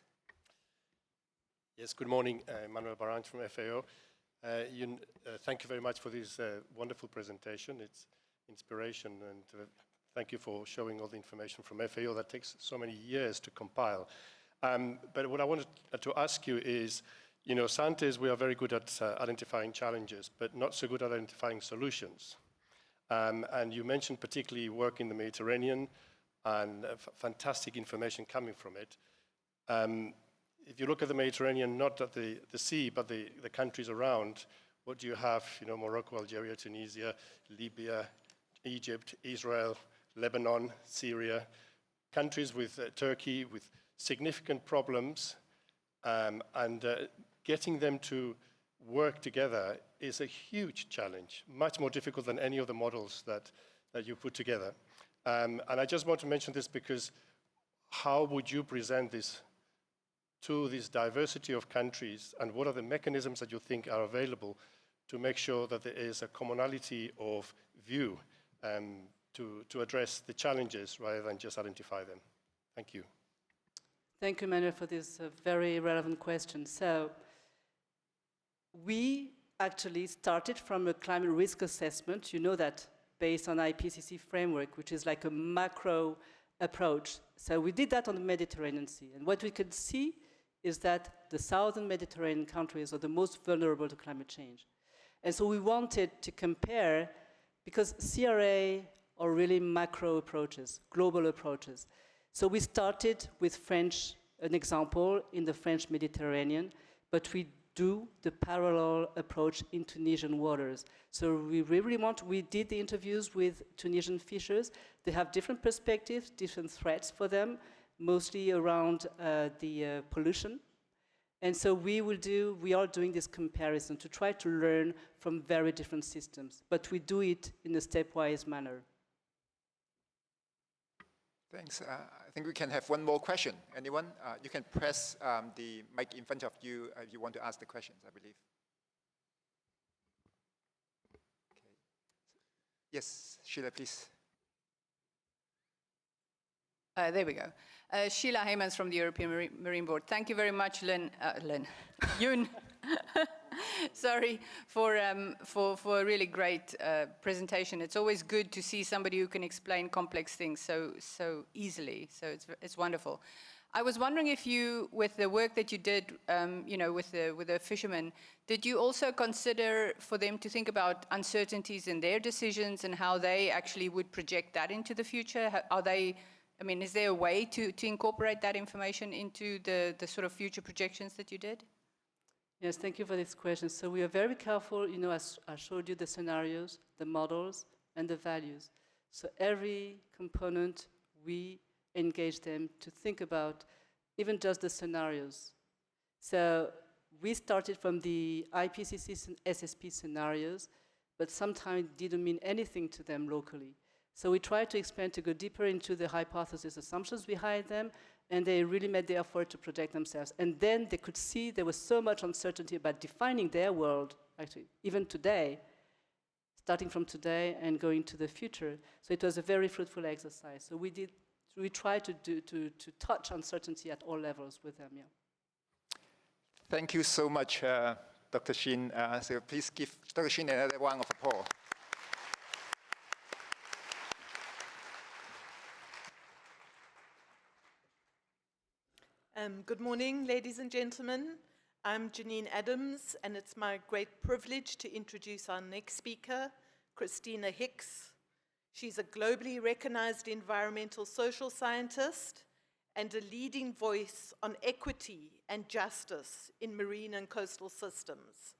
Yes, good morning. Manuel Barange from FAO. Thank you very much for this wonderful presentation. It's inspiration, and thank you for showing all the information from FAO that takes so many years to compile. But what I wanted to ask you is, scientists, we are very good at identifying challenges, but not so good at identifying solutions. And you mentioned particularly work in the Mediterranean and fantastic information coming from it. if you look at the Mediterranean, not at the sea, but the countries around, what do you have? You know, Morocco, Algeria, Tunisia, Libya, Egypt, Israel, Lebanon, Syria, countries with Turkey with significant problems, and getting them to work together is a huge challenge, much more difficult than any of the models that you put together. And I just want to mention this because how would you present this to this diversity of countries, and what are the mechanisms that you think are available to make sure that there is a commonality of view to address the challenges rather than just identify them? Thank you. Thank you, Manuel, for this very relevant question. So we actually started from a climate risk assessment. You know that based on IPCC framework, which is like a macro approach. So we did that on the Mediterranean Sea. And what we could see is that the southern Mediterranean countries are the most vulnerable to climate change. And so we wanted to compare, because CRA are really macro approaches, global approaches. So we started with an example in the French Mediterranean, but we do the parallel approach in Tunisian waters. So we did the interviews with Tunisian fishers. They have different perspectives, different threats for them, mostly around the pollution. And so we are doing this comparison to try to learn from very different systems, but we do it in a stepwise manner. Thanks. I think we can have one more question. Anyone? You can press the mic in front of you if you want to ask the questions, I believe. Okay. Yes, Sheila, please. There we go. Sheila Heymans from the European Marine Board. Thank you very much, Yun. Sorry, for a really great presentation. It's always good to see somebody who can explain complex things so easily. So it's wonderful. I was wondering if you, with the work that you did, with the fishermen, did you also consider for them to think about uncertainties in their decisions and how they actually would project that into the future? Is there a way to incorporate that information into the sort of future projections that you did? Yes, thank you for this question. So we are very careful, as I showed you the scenarios, the models, and the values. So every component, we engage them to think about even just the scenarios. So we started from the IPCC SSP scenarios, but sometimes it didn't mean anything to them locally. So we tried to explain, to go deeper into the hypothesis assumptions behind them, and they really made the effort to project themselves. And then they could see there was so much uncertainty about defining their world, actually, even today, starting from today and going to the future. So it was a very fruitful exercise. So we tried to touch uncertainty at all levels with them, yeah. Thank you so much, Dr. Shin. So please give Dr. Shin another round of applause. Good morning, ladies and gentlemen. I'm Janine Adams, and it's my great privilege to introduce our next speaker, Christina Hicks. She's a globally recognized environmental social scientist and a leading voice on equity and justice in marine and coastal systems.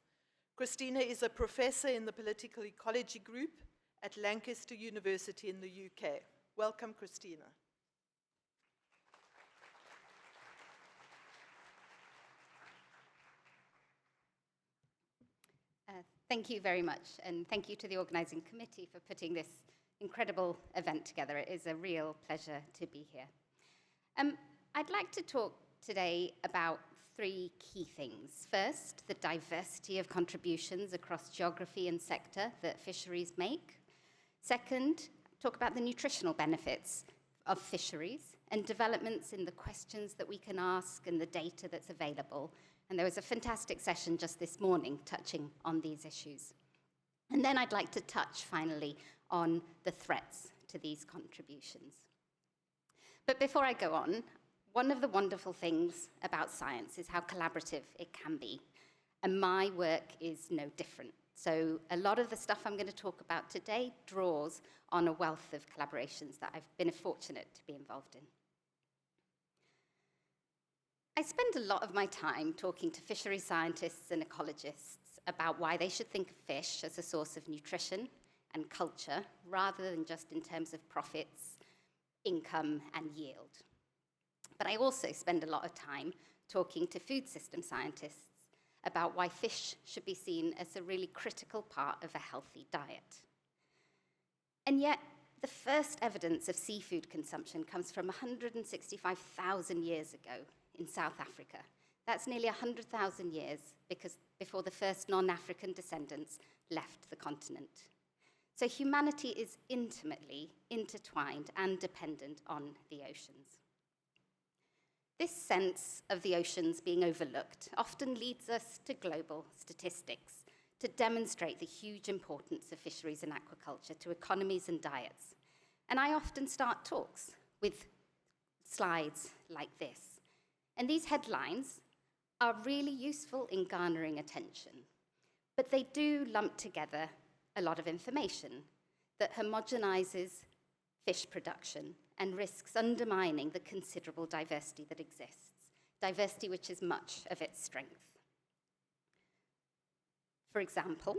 Christina is a professor in the political ecology group at Lancaster University in the UK. Welcome, Christina. Thank you very much, and thank you to the organising committee for putting this incredible event together. It is a real pleasure to be here. I'd like to talk today about three key things. First, the diversity of contributions across geography and sector that fisheries make. Second, talk about the nutritional benefits of fisheries and developments in the questions that we can ask and the data that's available. And there was a fantastic session just this morning touching on these issues. And then I'd like to touch, finally, on the threats to these contributions. But before I go on, one of the wonderful things about science is how collaborative it can be. And my work is no different. So a lot of the stuff I'm going to talk about today draws on a wealth of collaborations that I've been fortunate to be involved in. I spend a lot of my time talking to fishery scientists and ecologists about why they should think of fish as a source of nutrition and culture rather than just in terms of profits, income, and yield. But I also spend a lot of time talking to food system scientists about why fish should be seen as a really critical part of a healthy diet. And yet, the first evidence of seafood consumption comes from 165,000 years ago in South Africa. That's nearly 100,000 years before the first non-African descendants left the continent. So humanity is intimately intertwined and dependent on the oceans. This sense of the oceans being overlooked often leads us to global statistics to demonstrate the huge importance of fisheries and aquaculture to economies and diets. And I often start talks with slides like this. And these headlines are really useful in garnering attention, but they do lump together a lot of information that homogenizes fish production and risks undermining the considerable diversity that exists, diversity which is much of its strength. For example,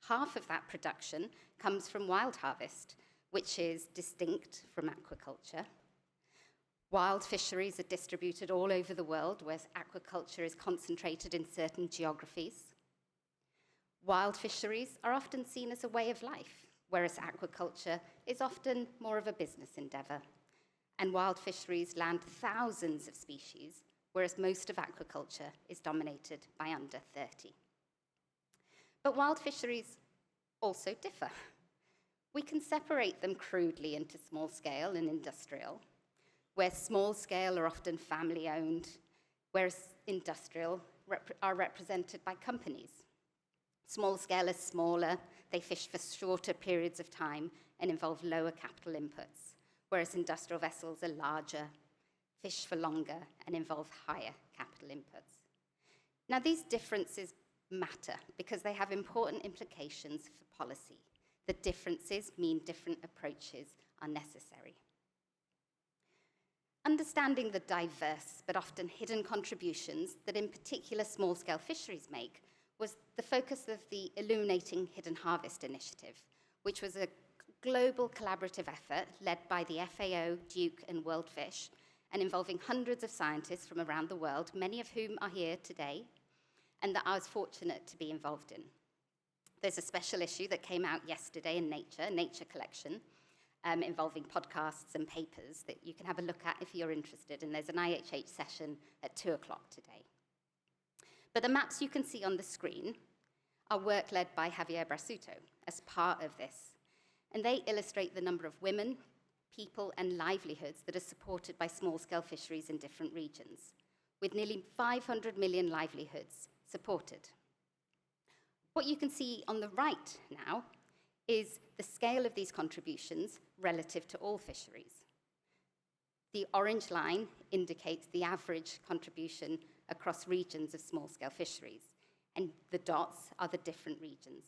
half of that production comes from wild harvest, which is distinct from aquaculture. Wild fisheries are distributed all over the world, whereas aquaculture is concentrated in certain geographies. Wild fisheries are often seen as a way of life, whereas aquaculture is often more of a business endeavor. And wild fisheries land thousands of species, whereas most of aquaculture is dominated by under 30. But wild fisheries also differ. We can separate them crudely into small scale and industrial, where small scale are often family owned, whereas industrial are represented by companies. Small scale is smaller, they fish for shorter periods of time and involve lower capital inputs, whereas industrial vessels are larger, fish for longer, and involve higher capital inputs. Now, these differences matter because they have important implications for policy. The differences mean different approaches are necessary. Understanding the diverse but often hidden contributions that in particular small-scale fisheries make was the focus of the Illuminating Hidden Harvest initiative, which was a global collaborative effort led by the FAO, Duke, and World Fish, and involving hundreds of scientists from around the world, many of whom are here today, and that I was fortunate to be involved in. There's a special issue that came out yesterday in Nature Collection, involving podcasts and papers that you can have a look at if you're interested, and there's an IHH session at 2 o'clock today. But the maps you can see on the screen are work led by Javier Brasuto as part of this, and they illustrate the number of women, people, and livelihoods that are supported by small-scale fisheries in different regions, with nearly 500 million livelihoods supported. What you can see on the right now is the scale of these contributions relative to all fisheries. The orange line indicates the average contribution across regions of small-scale fisheries, and the dots are the different regions.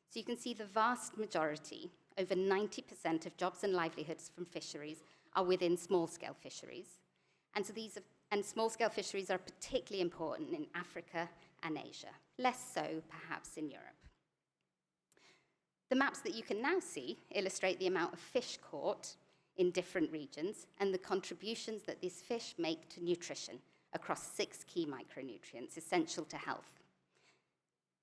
So you can see the vast majority, over 90% of jobs and livelihoods from fisheries are within small-scale fisheries. And so small-scale fisheries are particularly important in Africa and Asia, less so perhaps in Europe. The maps that you can now see illustrate the amount of fish caught in different regions and the contributions that these fish make to nutrition across 6 key micronutrients essential to health.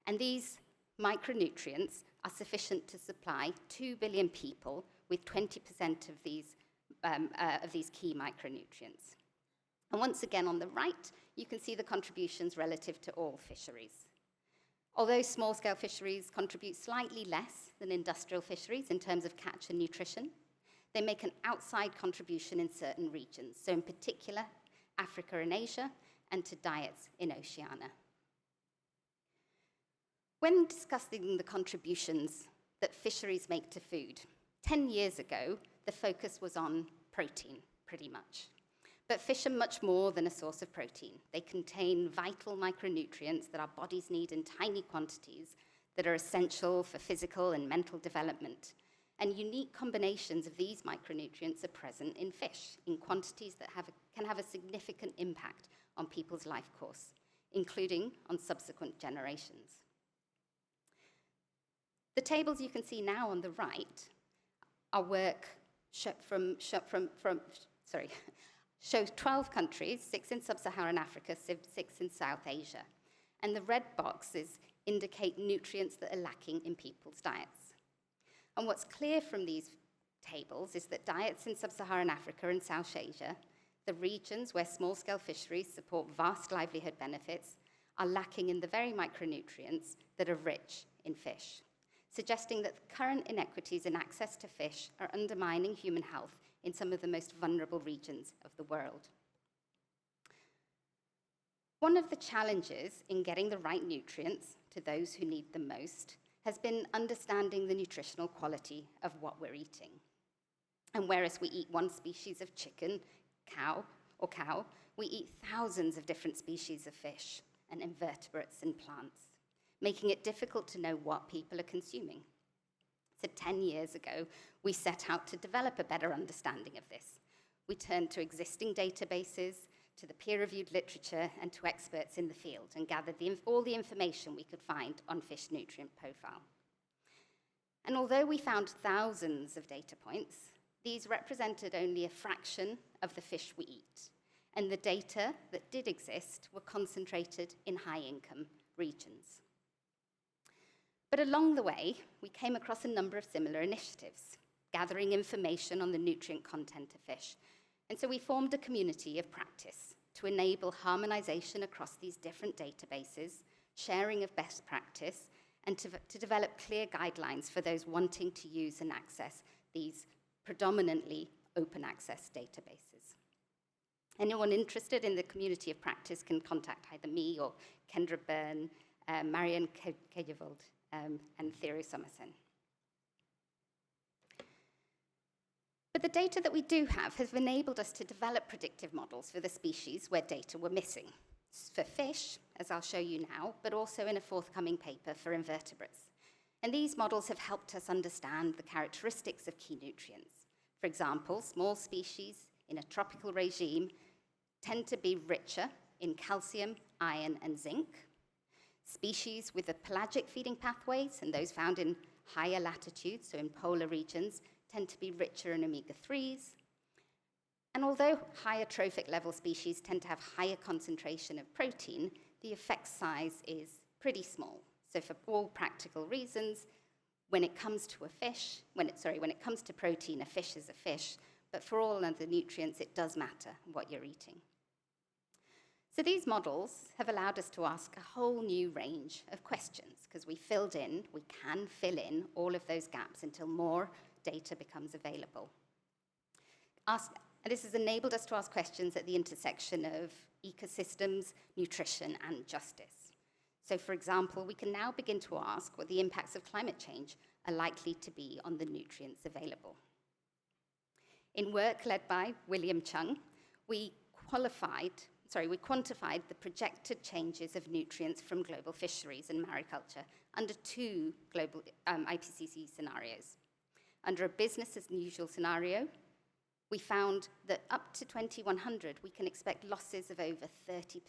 And these micronutrients are sufficient to supply 2 billion people with 20% of these key micronutrients. And once again, on the right, you can see the contributions relative to all fisheries. Although small-scale fisheries contribute slightly less than industrial fisheries in terms of catch and nutrition, they make an outside contribution in certain regions, so in particular, Africa and Asia, and to diets in Oceania. When discussing the contributions that fisheries make to food, 10 years ago, the focus was on protein, pretty much. But fish are much more than a source of protein. They contain vital micronutrients that our bodies need in tiny quantities that are essential for physical and mental development. And unique combinations of these micronutrients are present in fish in quantities that can have a significant impact on people's life course, including on subsequent generations. The tables you can see now on the right are work shows 12 countries, 6 in sub-Saharan Africa, 6 in South Asia. And the red boxes indicate nutrients that are lacking in people's diets. And what's clear from these tables is that diets in sub-Saharan Africa and South Asia, the regions where small-scale fisheries support vast livelihood benefits, are lacking in the very micronutrients that are rich in fish, suggesting that the current inequities in access to fish are undermining human health in some of the most vulnerable regions of the world. One of the challenges in getting the right nutrients to those who need them most has been understanding the nutritional quality of what we're eating. And whereas we eat one species of chicken, cow, we eat thousands of different species of fish and invertebrates and plants, making it difficult to know what people are consuming. So 10 years ago, we set out to develop a better understanding of this. We turned to existing databases, to the peer-reviewed literature, and to experts in the field, and gathered all the information we could find on fish nutrient profile. And although we found thousands of data points, these represented only a fraction of the fish we eat, and the data that did exist were concentrated in high-income regions. But along the way, we came across a number of similar initiatives, gathering information on the nutrient content of fish. And so we formed a community of practice to enable harmonization across these different databases, sharing of best practice, and to develop clear guidelines for those wanting to use and access these predominantly open access databases. Anyone interested in the community of practice can contact either me or Kendra Byrne, Marianne Kejevold, and Thierry Somerson. But the data that we do have has enabled us to develop predictive models for the species where data were missing. For fish, as I'll show you now, but also in a forthcoming paper for invertebrates. And these models have helped us understand the characteristics of key nutrients. For example, small species in a tropical regime tend to be richer in calcium, iron, and zinc. Species with the pelagic feeding pathways, and those found in higher latitudes, so in polar regions, tend to be richer in omega-3s. And although higher trophic level species tend to have higher concentration of protein, the effect size is pretty small. So for all practical reasons, when it comes to when it comes to protein, a fish is a fish, but for all other nutrients, it does matter what you're eating. So these models have allowed us to ask a whole new range of questions, because we can fill in all of those gaps until more data becomes available. And this has enabled us to ask questions at the intersection of ecosystems, nutrition, and justice. So for example, we can now begin to ask what the impacts of climate change are likely to be on the nutrients available. In work led by William Chung, we quantified the projected changes of nutrients from global fisheries and mariculture under 2 global IPCC scenarios. Under a business as usual scenario, we found that up to 2100, we can expect losses of over 30%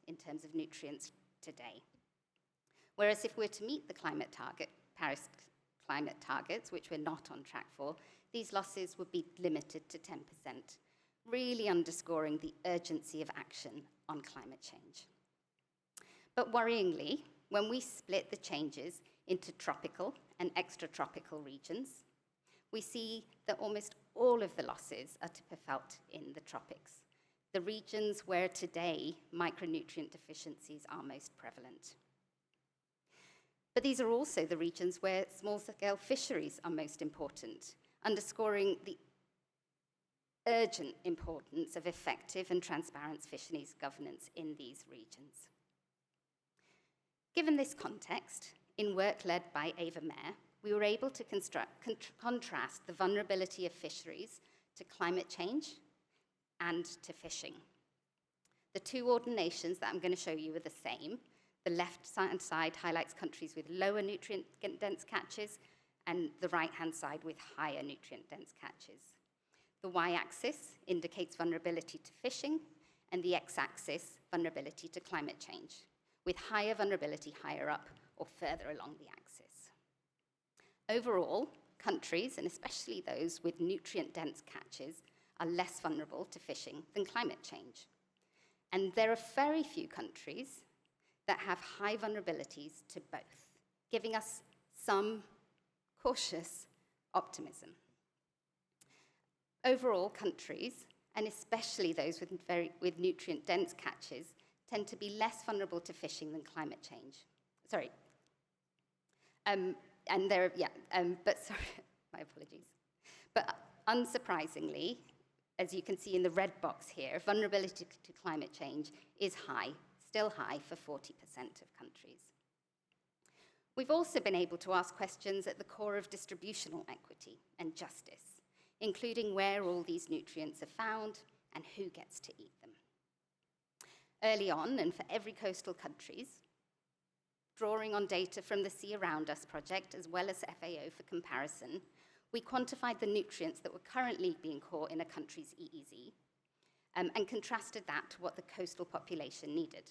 in terms of nutrients today. Whereas if we're to meet the Paris climate targets, which we're not on track for, these losses would be limited to 10%, really underscoring the urgency of action on climate change. But worryingly, when we split the changes into tropical and extratropical regions, we see that almost all of the losses are to be felt in the tropics, the regions where today micronutrient deficiencies are most prevalent. But these are also the regions where small-scale fisheries are most important, underscoring the urgent importance of effective and transparent fisheries governance in these regions. Given this context, in work led by Ifremer, we were able to contrast the vulnerability of fisheries to climate change and to fishing. The 2 ordinations that I'm going to show you are the same. The left-hand side highlights countries with lower nutrient-dense catches, and the right-hand side with higher nutrient-dense catches. The y-axis indicates vulnerability to fishing, and the x-axis, vulnerability to climate change, with higher vulnerability higher up or further along the axis. Overall, countries, and especially those with nutrient-dense catches, are less vulnerable to fishing than climate change. And there are very few countries that have high vulnerabilities to both, giving us some cautious optimism. Overall, countries, and especially those with nutrient-dense catches, tend to be less vulnerable to fishing than climate change. Sorry. But sorry, my apologies. But unsurprisingly, as you can see in the red box here, vulnerability to climate change is high, still high for 40% of countries. We've also been able to ask questions at the core of distributional equity and justice, including where all these nutrients are found and who gets to eat them. Early on, and for every coastal countries, drawing on data from the Sea Around Us project, as well as FAO for comparison, we quantified the nutrients that were currently being caught in a country's EEZ and contrasted that to what the coastal population needed.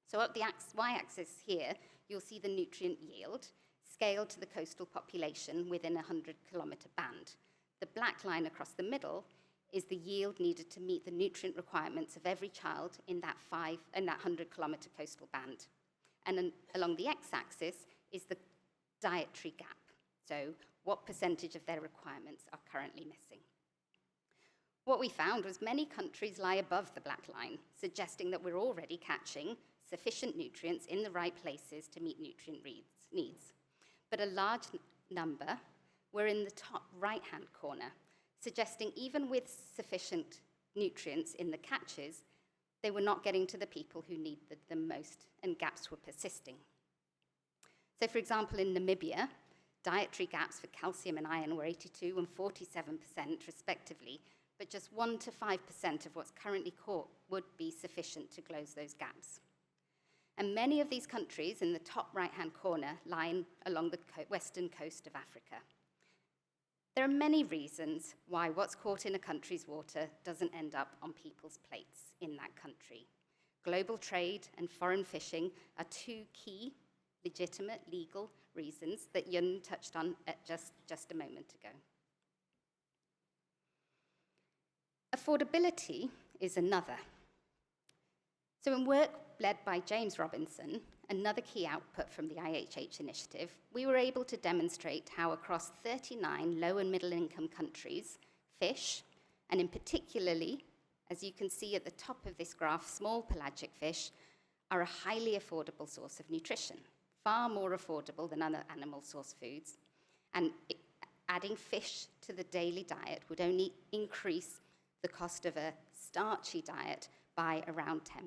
So up the y-axis here, you'll see the nutrient yield scaled to the coastal population within a 100-kilometre band. The black line across the middle is the yield needed to meet the nutrient requirements of every child in that 100-kilometre coastal band. And then along the x-axis is the dietary gap, so what percentage of their requirements are currently missing. What we found was many countries lie above the black line, suggesting that we're already catching sufficient nutrients in the right places to meet nutrient needs. But a large number were in the top right-hand corner, suggesting even with sufficient nutrients in the catches, they were not getting to the people who needed them most, and gaps were persisting. So for example, in Namibia, dietary gaps for calcium and iron were 82% and 47% respectively, but just 1% to 5% of what's currently caught would be sufficient to close those gaps. And many of these countries in the top right-hand corner lie along the western coast of Africa. There are many reasons why what's caught in a country's water doesn't end up on people's plates in that country. Global trade and foreign fishing are two key, legitimate, legal reasons that Yun touched on just a moment ago. Affordability is another. So in work led by James Robinson, another key output from the IHH initiative, we were able to demonstrate how across 39 low and middle income countries, fish, and in particularly, as you can see at the top of this graph, small pelagic fish, are a highly affordable source of nutrition, far more affordable than other animal source foods. And adding fish to the daily diet would only increase the cost of a starchy diet by around 10%.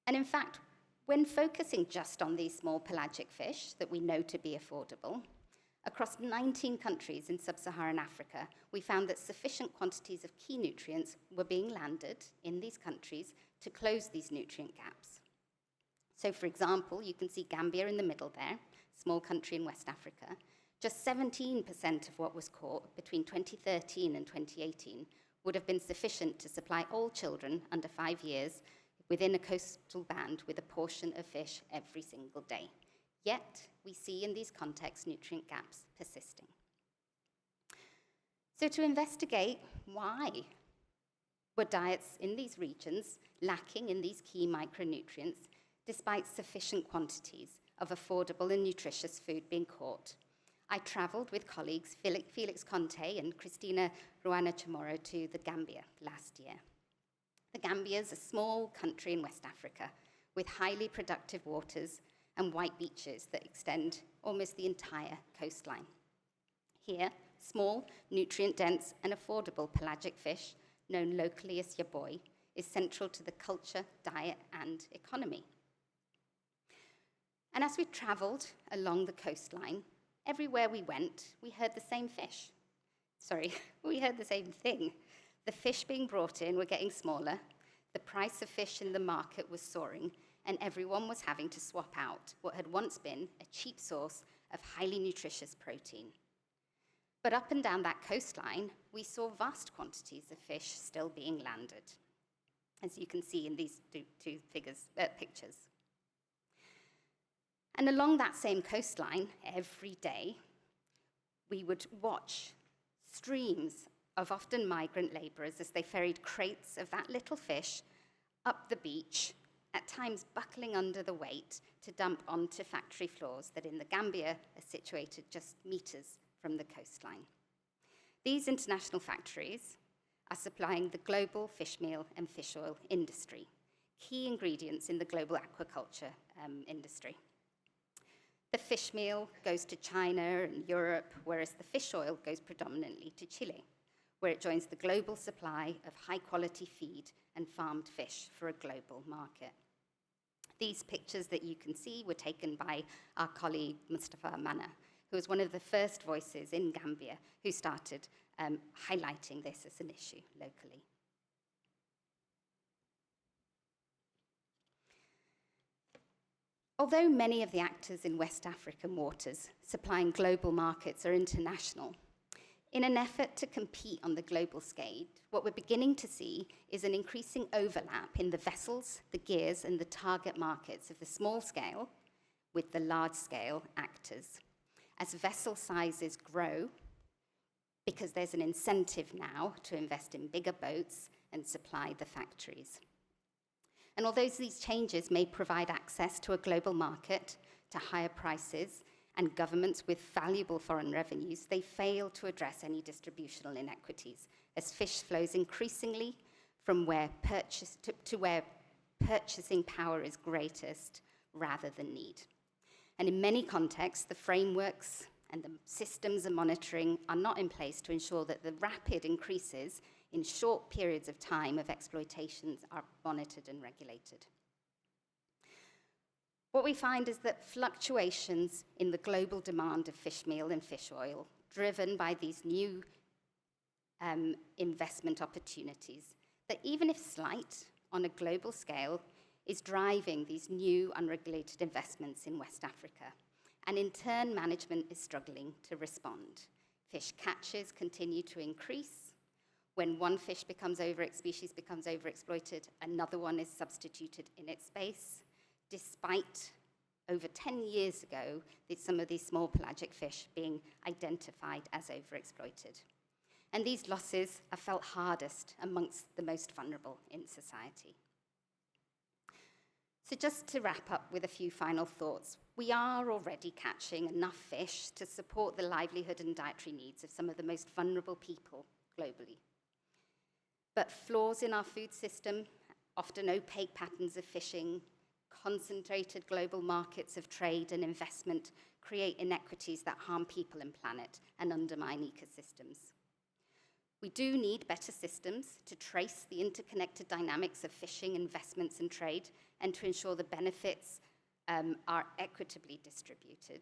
And in fact, when focusing just on these small pelagic fish that we know to be affordable, across 19 countries in sub-Saharan Africa, we found that sufficient quantities of key nutrients were being landed in these countries to close these nutrient gaps. So for example, you can see Gambia in the middle there, small country in West Africa. Just 17% of what was caught between 2013 and 2018 would have been sufficient to supply all children under 5 years within a coastal band with a portion of fish every single day. Yet, we see in these contexts nutrient gaps persisting. So to investigate why were diets in these regions lacking in these key micronutrients despite sufficient quantities of affordable and nutritious food being caught, I travelled with colleagues Felix Conte and Christina Ruana Chamorro to the Gambia last year. The Gambia is a small country in West Africa with highly productive waters and white beaches that extend almost the entire coastline. Here, small, nutrient-dense and affordable pelagic fish, known locally as yaboy, is central to the culture, diet and economy. And as we travelled along the coastline, everywhere we went, we heard the same fish. We heard the same thing. The fish being brought in were getting smaller, the price of fish in the market was soaring, and everyone was having to swap out what had once been a cheap source of highly nutritious protein. But up and down that coastline, we saw vast quantities of fish still being landed, as you can see in these two pictures. And along that same coastline, every day, we would watch streams of often migrant laborers as they ferried crates of that little fish up the beach, at times buckling under the weight to dump onto factory floors that in the Gambia are situated just meters from the coastline. These international factories are supplying the global fish meal and fish oil industry, key ingredients in the global aquaculture industry. The fish meal goes to China and Europe, whereas the fish oil goes predominantly to Chile, where it joins the global supply of high-quality feed and farmed fish for a global market. These pictures that you can see were taken by our colleague Mustafa Mana, who was one of the first voices in Gambia who started highlighting this as an issue locally. Although many of the actors in West African waters supplying global markets are international, in an effort to compete on the global scale, what we're beginning to see is an increasing overlap in the vessels, the gears, and the target markets of the small scale with the large scale actors. As vessel sizes grow, because there's an incentive now to invest in bigger boats and supply the factories. And although these changes may provide access to a global market, to higher prices, and governments with valuable foreign revenues, they fail to address any distributional inequities, as fish flows increasingly from where purchasing power is greatest rather than need. And in many contexts, the frameworks and the systems and monitoring are not in place to ensure that the rapid increases in short periods of time of exploitations are monitored and regulated. What we find is that fluctuations in the global demand of fish meal and fish oil, driven by these new investment opportunities, that even if slight on a global scale, is driving these new unregulated investments in West Africa. And in turn, management is struggling to respond. Fish catches continue to increase. When one fish species becomes overexploited, another one is substituted in its space, despite over 10 years ago, some of these small pelagic fish being identified as overexploited. And these losses are felt hardest amongst the most vulnerable in society. So just to wrap up with a few final thoughts, we are already catching enough fish to support the livelihood and dietary needs of some of the most vulnerable people globally. But flaws in our food system, often opaque patterns of fishing, concentrated global markets of trade and investment create inequities that harm people and planet and undermine ecosystems. We do need better systems to trace the interconnected dynamics of fishing, investments, and trade, and to ensure the benefits are equitably distributed.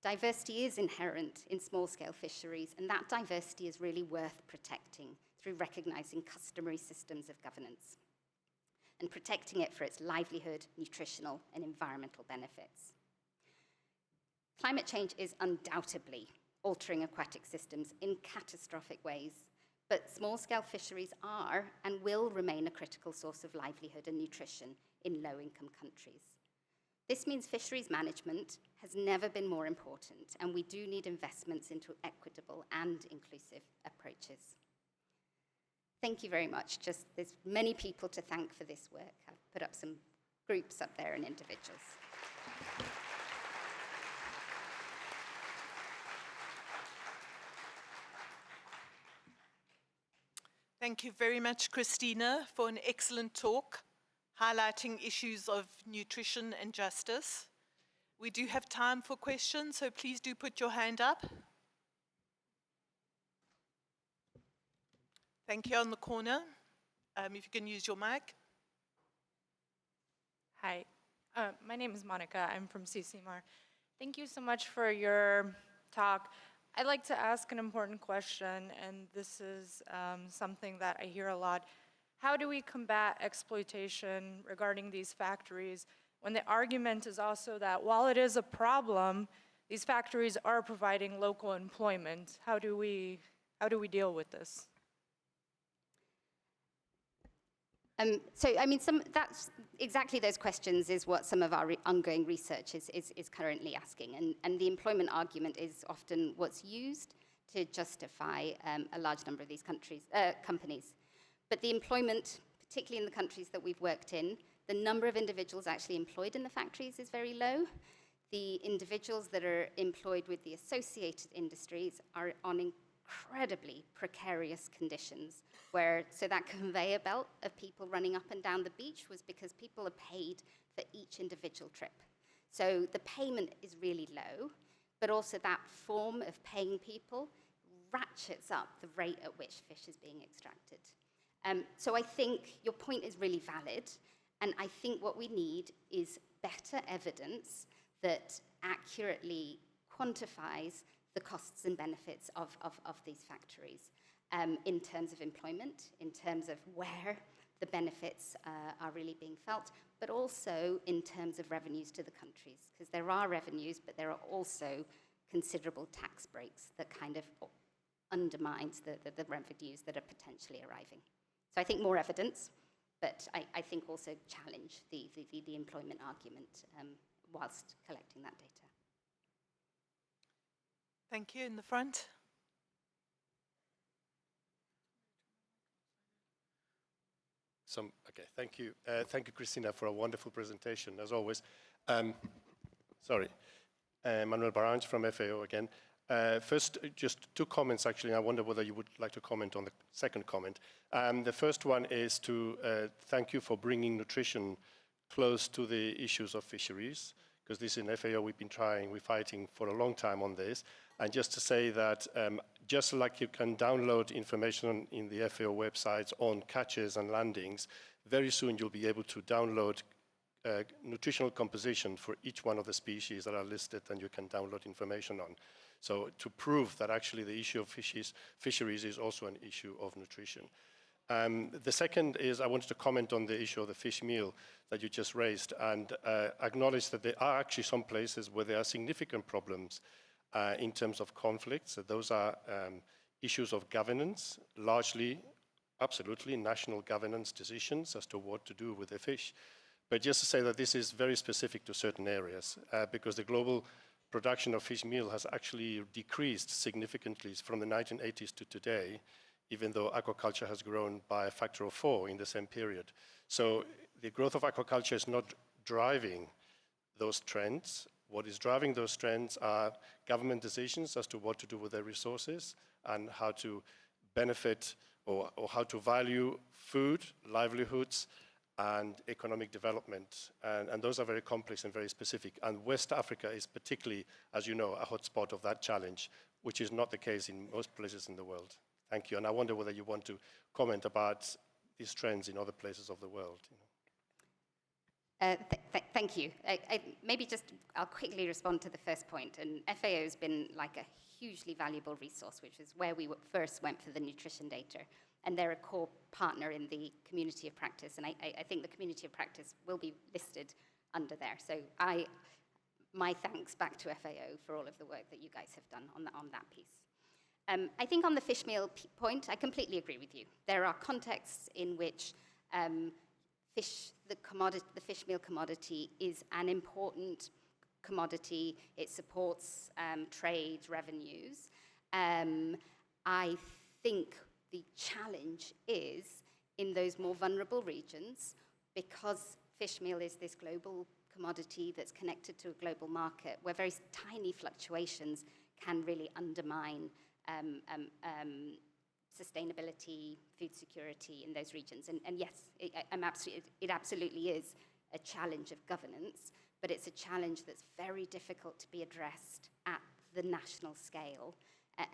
Diversity is inherent in small-scale fisheries, and that diversity is really worth protecting through recognizing customary systems of governance and protecting it for its livelihood, nutritional, and environmental benefits. Climate change is undoubtedly altering aquatic systems in catastrophic ways, but small-scale fisheries are and will remain a critical source of livelihood and nutrition in low-income countries. This means fisheries management has never been more important, and we do need investments into equitable and inclusive approaches. Thank you very much. There's many people to thank for this work. I've put up some groups up there and individuals. Thank you very much, Christina, for an excellent talk, highlighting issues of nutrition and justice. We do have time for questions, so please do put your hand up. Thank you on the corner. If you can use your mic. Hi, my name is Monica. I'm from CCMR. Thank you so much for your talk. I'd like to ask an important question, and this is something that I hear a lot. how do we combat exploitation regarding these factories when the argument is also that while it is a problem, these factories are providing local employment? How do we deal with this? So, I mean, that's exactly those questions is what some of our ongoing research is currently asking. And the employment argument is often what's used to justify a large number of these companies. But the employment, particularly in the countries that we've worked in, the number of individuals actually employed in the factories is very low. The individuals that are employed with the associated industries are on incredibly precarious conditions, so that conveyor belt of people running up and down the beach was because people are paid for each individual trip. So the payment is really low, but also that form of paying people ratchets up the rate at which fish is being extracted. So I think your point is really valid, and I think what we need is better evidence that accurately quantifies the costs and benefits of these factories in terms of employment, in terms of where the benefits are really being felt, but also in terms of revenues to the countries, because there are revenues, but there are also considerable tax breaks that kind of undermines the revenues that are potentially arriving. So I think more evidence, but I think also challenge the employment argument whilst collecting that data. Thank you. In the front. Okay, thank you. Thank you, Christina, for a wonderful presentation, as always. Manuel Barange from FAO again. First, just two comments, actually. I wonder whether you would like to comment on the second comment. The first one is to thank you for bringing nutrition close to the issues of fisheries, because this in FAO we're fighting for a long time on this. And just to say that just like you can download information in the FAO websites on catches and landings, very soon you'll be able to download nutritional composition for each one of the species that are listed and you can download information on. So to prove that actually the issue of fisheries is also an issue of nutrition. The second is I wanted to comment on the issue of the fish meal that you just raised and acknowledge that there are actually some places where there are significant problems in terms of conflicts. So those are issues of governance, largely, absolutely, national governance decisions as to what to do with the fish. But just to say that this is very specific to certain areas because the global production of fish meal has actually decreased significantly from the 1980s to today, even though aquaculture has grown by a factor of 4 in the same period. So the growth of aquaculture is not driving those trends. What is driving those trends are government decisions as to what to do with their resources and how to benefit or how to value food, livelihoods, and economic development. And those are very complex and very specific. And West Africa is particularly, as you know, a hotspot of that challenge, which is not the case in most places in the world. Thank you. And I wonder whether you want to comment about these trends in other places of the world. Thank you. Maybe I'll quickly respond to the first point. And FAO has been like a hugely valuable resource, which is where we first went for the nutrition data. And they're a core partner in the community of practice. And I think the community of practice will be listed under there. So my thanks back to FAO for all of the work that you guys have done on that piece. I think on the fish meal point, I completely agree with you. There are contexts in which the fish meal commodity is an important commodity. It supports trade revenues. I think the challenge is in those more vulnerable regions, because fish meal is this global commodity that's connected to a global market, where very tiny fluctuations can really undermine sustainability, food security in those regions. And yes, it absolutely is a challenge of governance, but it's a challenge that's very difficult to be addressed at the national scale.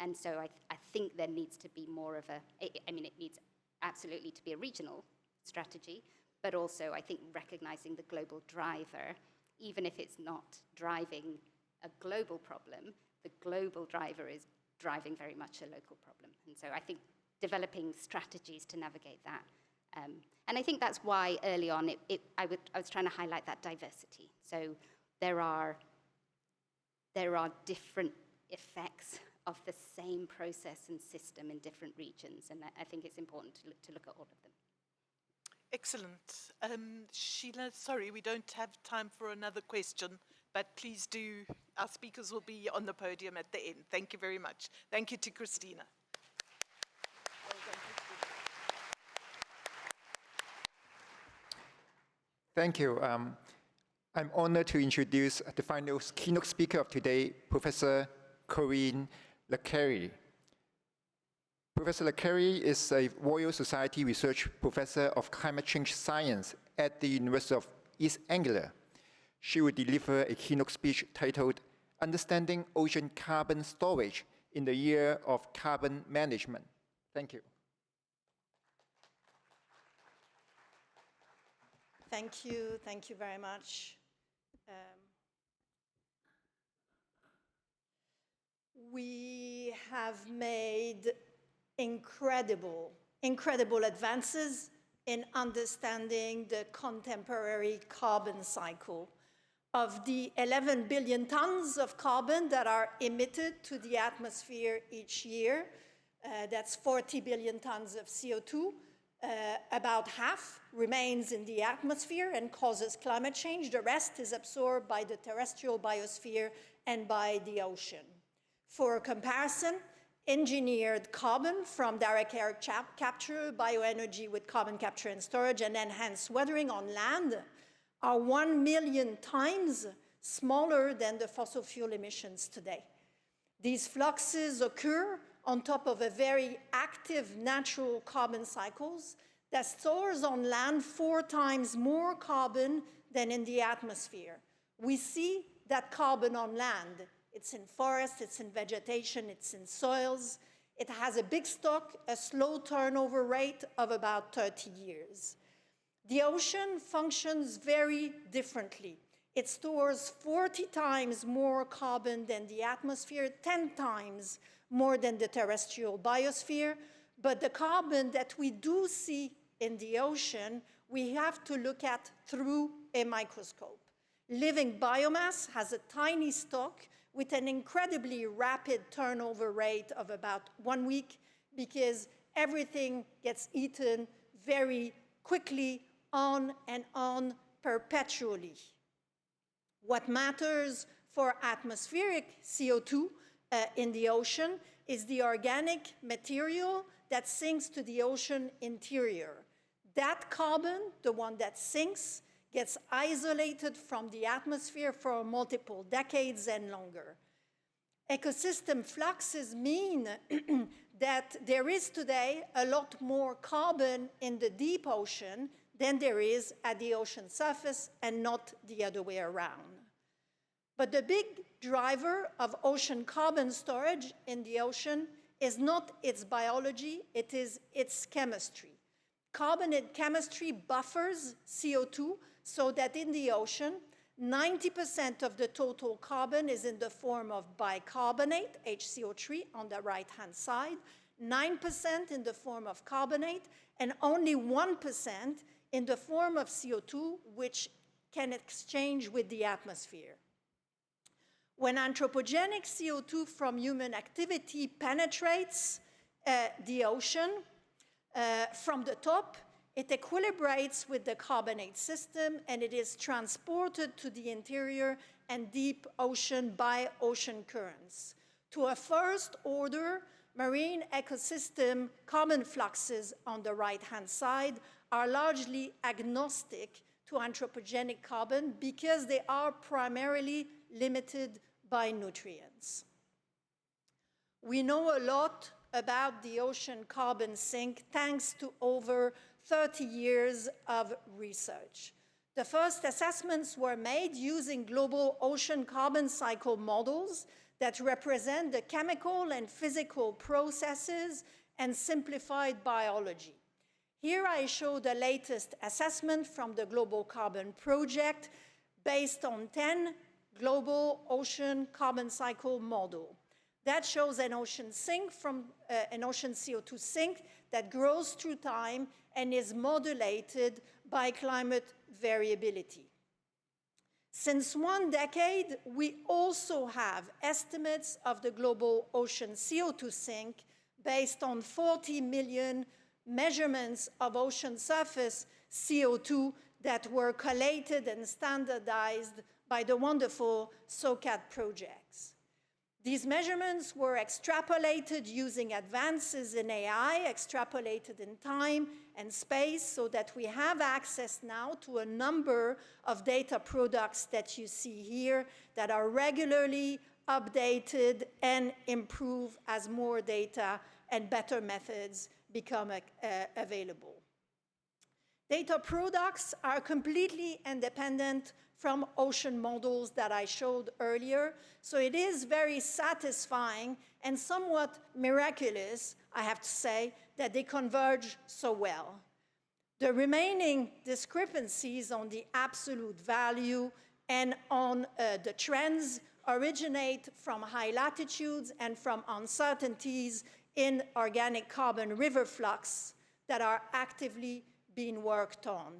And so I think there needs to be more of it needs absolutely to be a regional strategy, but also I think recognizing the global driver, even if it's not driving a global problem, the global driver is driving very much a local problem. And so I think developing strategies to navigate that And I think that's why early on I was trying to highlight that diversity. So there are different effects of the same process and system in different regions, and I think it's important to look at all of them. Excellent. Sheila, sorry, we don't have time for another question, but please do, our speakers will be on the podium at the end. Thank you very much. Thank you to Christina. Thank you. I'm honored to introduce the final keynote speaker of today, Professor Corinne Lecquerie. Professor Lecquerie is a Royal Society Research Professor of Climate Change Science at the University of East Anglia. She will deliver a keynote speech titled Understanding Ocean Carbon Storage in the Year of Carbon Management. Thank you. Thank you very much. We have made incredible advances in understanding the contemporary carbon cycle. Of the 11 billion tons of carbon that are emitted to the atmosphere each year, that's 40 billion tons of CO2, about half remains in the atmosphere and causes climate change. The rest is absorbed by the terrestrial biosphere and by the ocean. For comparison, engineered carbon from direct air capture, bioenergy with carbon capture and storage, and enhanced weathering on land are 1 million times smaller than the fossil fuel emissions today. These fluxes occur on top of a very active natural carbon cycles that stores on land 4 times more carbon than in the atmosphere. We see that carbon on land. It's in forests, it's in vegetation, it's in soils. It has a big stock, a slow turnover rate of about 30 years. The ocean functions very differently. It stores 40 times more carbon than the atmosphere, 10 times more than the terrestrial biosphere. But the carbon that we do see in the ocean, we have to look at through a microscope. Living biomass has a tiny stock with an incredibly rapid turnover rate of about 1 week because everything gets eaten very quickly on and on perpetually. What matters for atmospheric CO2 in the ocean is the organic material that sinks to the ocean interior. That carbon, the one that sinks, gets isolated from the atmosphere for multiple decades and longer. Ecosystem fluxes mean that there is today a lot more carbon in the deep ocean than there is at the ocean surface and not the other way around. But the big driver of ocean carbon storage in the ocean is not its biology, it is its chemistry. Carbon in chemistry buffers CO2 so that in the ocean, 90% of the total carbon is in the form of bicarbonate, HCO3 on the right-hand side, 9% in the form of carbonate, and only 1% in the form of CO2, which can exchange with the atmosphere. When anthropogenic CO2 from human activity penetrates the ocean from the top, it equilibrates with the carbonate system and it is transported to the interior and deep ocean by ocean currents. To a first order, marine ecosystem carbon fluxes on the right-hand side are largely agnostic to anthropogenic carbon because they are primarily limited by nutrients. We know a lot about the ocean carbon sink thanks to over 30 years of research. The first assessments were made using global ocean carbon cycle models that represent the chemical and physical processes and simplified biology. Here I show the latest assessment from the Global Carbon Project based on 10 global ocean carbon cycle model. That shows an ocean sink from an ocean CO2 sink that grows through time and is modulated by climate variability. Since 1 decade, we also have estimates of the global ocean CO2 sink based on 40 million measurements of ocean surface CO2 that were collated and standardized by the wonderful SOCAD projects. These measurements were extrapolated using advances in AI, extrapolated in time and space, so that we have access now to a number of data products that you see here that are regularly updated and improve as more data and better methods become available. Data products are completely independent from ocean models that I showed earlier. So it is very satisfying and somewhat miraculous, I have to say, that they converge so well. The remaining discrepancies on the absolute value and on the trends originate from high latitudes and from uncertainties in organic carbon river flux that are actively being worked on.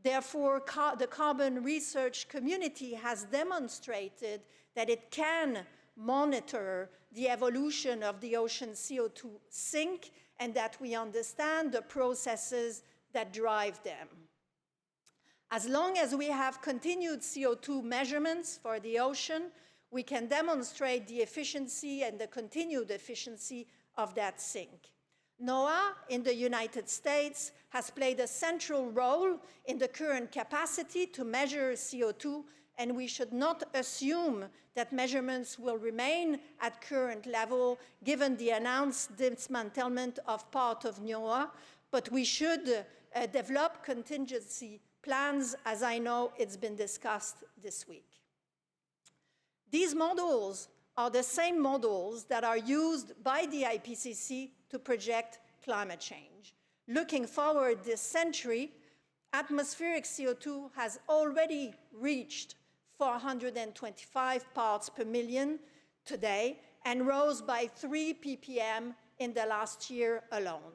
Therefore, the carbon research community has demonstrated that it can monitor the evolution of the ocean CO2 sink and that we understand the processes that drive them. As long as we have continued CO2 measurements for the ocean, we can demonstrate the efficiency and the continued efficiency of that sink. NOAA in the United States has played a central role in the current capacity to measure CO2, and we should not assume that measurements will remain at current level given the announced dismantlement of part of NOAA, but we should develop contingency plans, as I know it's been discussed this week. These models are the same models that are used by the IPCC to project climate change. Looking forward this century, atmospheric CO2 has already reached 425 parts per million today and rose by 3 ppm in the last year alone.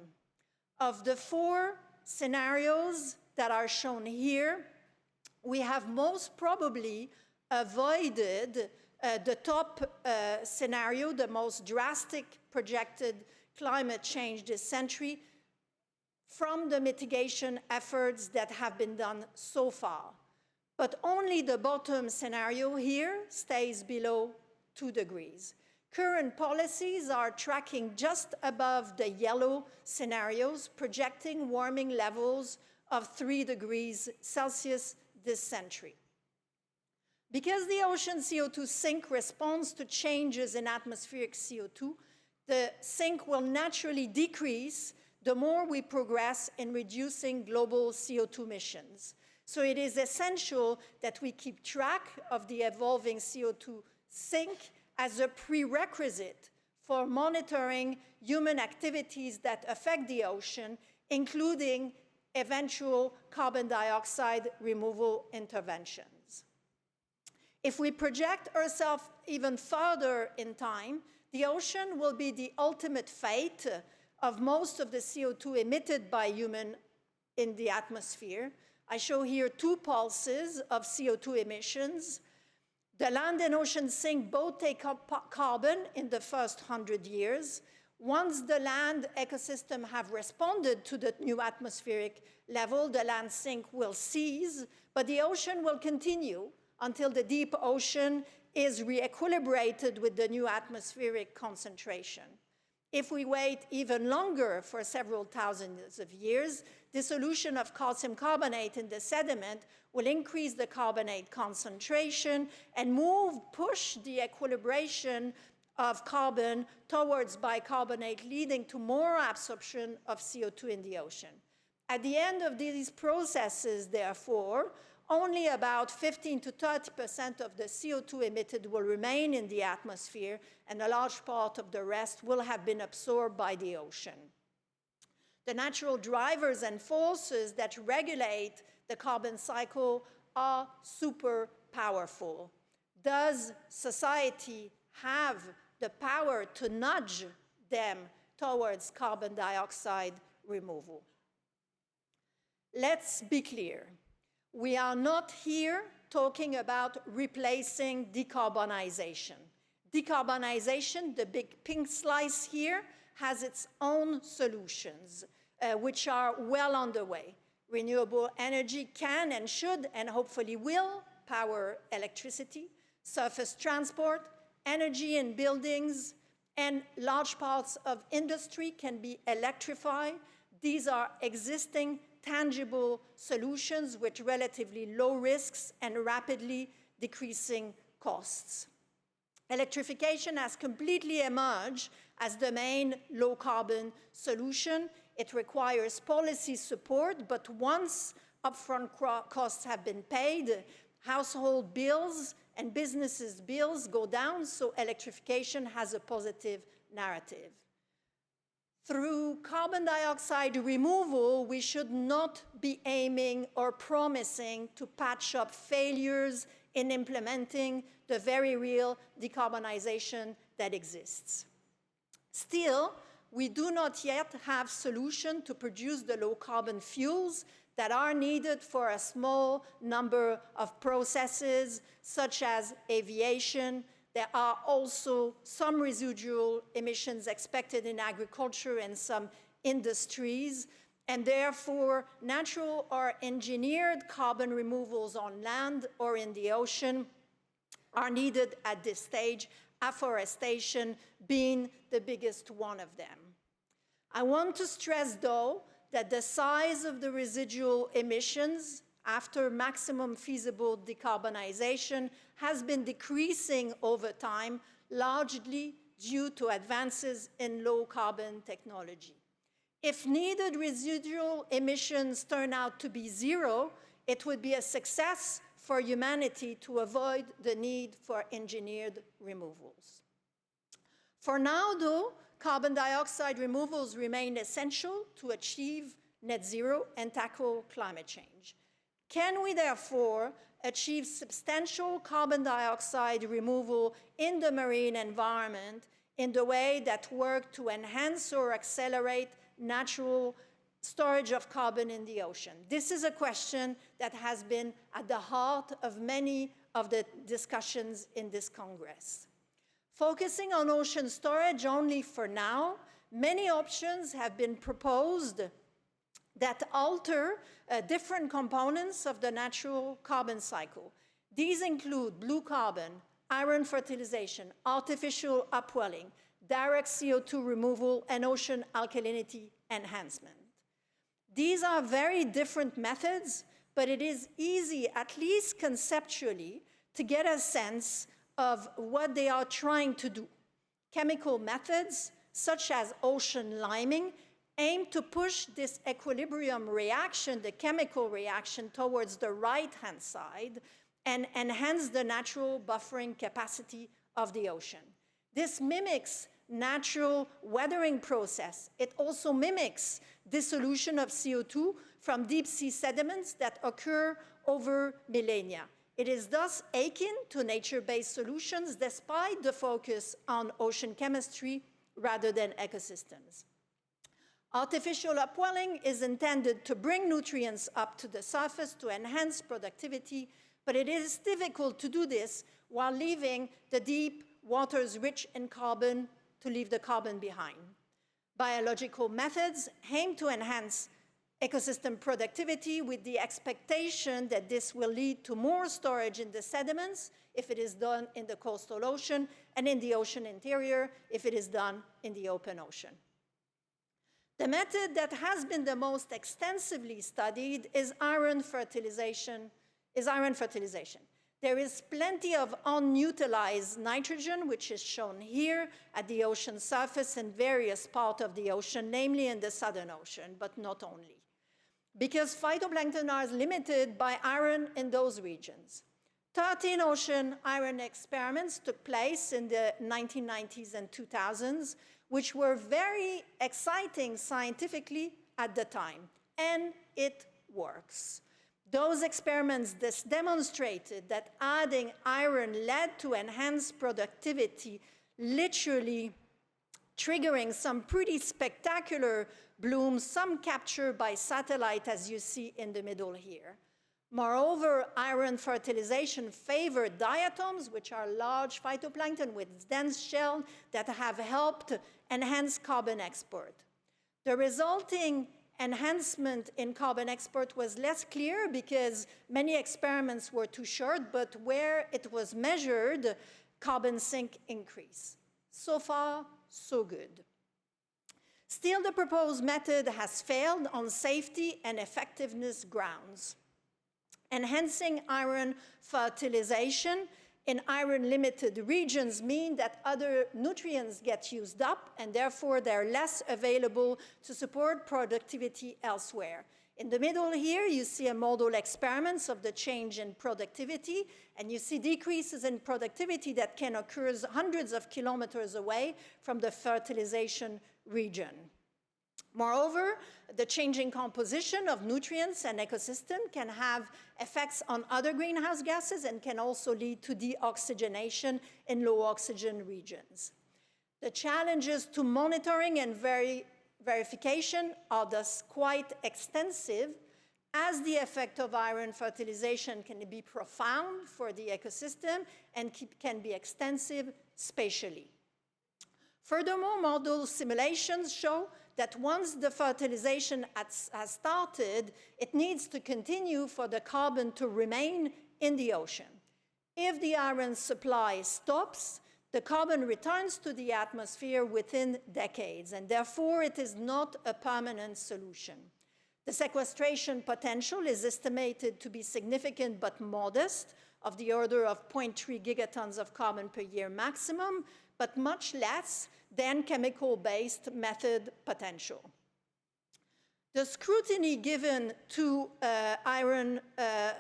Of the 4 scenarios that are shown here, we have most probably avoided the top scenario, the most drastic projected climate change this century, from the mitigation efforts that have been done so far. But only the bottom scenario here stays below 2 degrees. Current policies are tracking just above the yellow scenarios, projecting warming levels of 3 degrees Celsius this century. Because the ocean CO2 sink responds to changes in atmospheric CO2, the sink will naturally decrease the more we progress in reducing global CO2 emissions. So it is essential that we keep track of the evolving CO2 sink as a prerequisite for monitoring human activities that affect the ocean, including eventual carbon dioxide removal interventions. If we project ourselves even further in time, the ocean will be the ultimate fate of most of the CO2 emitted by humans in the atmosphere. I show here 2 pulses of CO2 emissions. The land and ocean sink both take up carbon in the first 100 years. Once the land ecosystem have responded to the new atmospheric level, the land sink will cease, but the ocean will continue until the deep ocean is re-equilibrated with the new atmospheric concentration. If we wait even longer, for several thousands of years, dissolution of calcium carbonate in the sediment will increase the carbonate concentration and push the equilibration of carbon towards bicarbonate, leading to more absorption of CO2 in the ocean. At the end of these processes, therefore, only about 15 to 30% of the CO2 emitted will remain in the atmosphere, and a large part of the rest will have been absorbed by the ocean. The natural drivers and forces that regulate the carbon cycle are super powerful. Does society have the power to nudge them towards carbon dioxide removal? Let's be clear. We are not here talking about replacing decarbonization. Decarbonization, the big pink slice here, has its own solutions, which are well underway. Renewable energy can and should and hopefully will power electricity, surface transport, energy in buildings, and large parts of industry can be electrified. These are existing tangible solutions with relatively low risks and rapidly decreasing costs. Electrification has completely emerged as the main low-carbon solution. It requires policy support, but once upfront costs have been paid, household bills and businesses' bills go down, so electrification has a positive narrative. Through carbon dioxide removal, we should not be aiming or promising to patch up failures in implementing the very real decarbonization that exists. Still, we do not yet have solutions to produce the low-carbon fuels that are needed for a small number of processes, such as aviation. There are also some residual emissions expected in agriculture and some industries, and therefore natural or engineered carbon removals on land or in the ocean are needed at this stage, afforestation being the biggest one of them. I want to stress, though, that the size of the residual emissions after maximum feasible decarbonization has been decreasing over time, largely due to advances in low-carbon technology. If needed residual emissions turn out to be zero, it would be a success for humanity to avoid the need for engineered removals. For now, though, carbon dioxide removals remain essential to achieve net zero and tackle climate change. Can we therefore achieve substantial carbon dioxide removal in the marine environment in the way that work to enhance or accelerate natural storage of carbon in the ocean? This is a question that has been at the heart of many of the discussions in this Congress. Focusing on ocean storage only for now, many options have been proposed that alter different components of the natural carbon cycle. These include blue carbon, iron fertilization, artificial upwelling, direct CO2 removal, and ocean alkalinity enhancement. These are very different methods, but it is easy, at least conceptually, to get a sense of what they are trying to do. Chemical methods, such as ocean liming, aim to push this equilibrium reaction, the chemical reaction, towards the right-hand side and enhance the natural buffering capacity of the ocean. This mimics natural weathering process. It also mimics dissolution of CO2 from deep-sea sediments that occur over millennia. It is thus akin to nature-based solutions despite the focus on ocean chemistry rather than ecosystems. Artificial upwelling is intended to bring nutrients up to the surface to enhance productivity, but it is difficult to do this while leaving the deep waters rich in carbon to leave the carbon behind. Biological methods aim to enhance ecosystem productivity with the expectation that this will lead to more storage in the sediments if it is done in the coastal ocean, and in the ocean interior if it is done in the open ocean. The method that has been the most extensively studied is iron fertilization. There is plenty of unutilized nitrogen, which is shown here at the ocean surface in various parts of the ocean, namely in the Southern Ocean, but not only. Because phytoplankton are limited by iron in those regions. 13 ocean iron experiments took place in the 1990s and 2000s, which were very exciting scientifically at the time, and it works. Those experiments demonstrated that adding iron led to enhanced productivity literally triggering some pretty spectacular blooms, some captured by satellite, as you see in the middle here. Moreover, iron fertilization favored diatoms, which are large phytoplankton with dense shell that have helped enhance carbon export. The resulting enhancement in carbon export was less clear because many experiments were too short, but where it was measured, carbon sink increase. So far, so good. Still, the proposed method has failed on safety and effectiveness grounds. Enhancing iron fertilization in iron-limited regions mean that other nutrients get used up, and therefore they're less available to support productivity elsewhere. In the middle here, you see a model experiments of the change in productivity, and you see decreases in productivity that can occur hundreds of kilometers away from the fertilization region. Moreover, the changing composition of nutrients and ecosystem can have effects on other greenhouse gases and can also lead to deoxygenation in low oxygen regions. The challenges to monitoring and verification are thus quite extensive, as the effect of iron fertilization can be profound for the ecosystem and can be extensive spatially. Furthermore, model simulations show that once the fertilization has started, it needs to continue for the carbon to remain in the ocean. If the iron supply stops, the carbon returns to the atmosphere within decades, and therefore it is not a permanent solution. The sequestration potential is estimated to be significant but modest, of the order of 0.3 gigatons of carbon per year maximum, but much less than chemical-based method potential. The scrutiny given to iron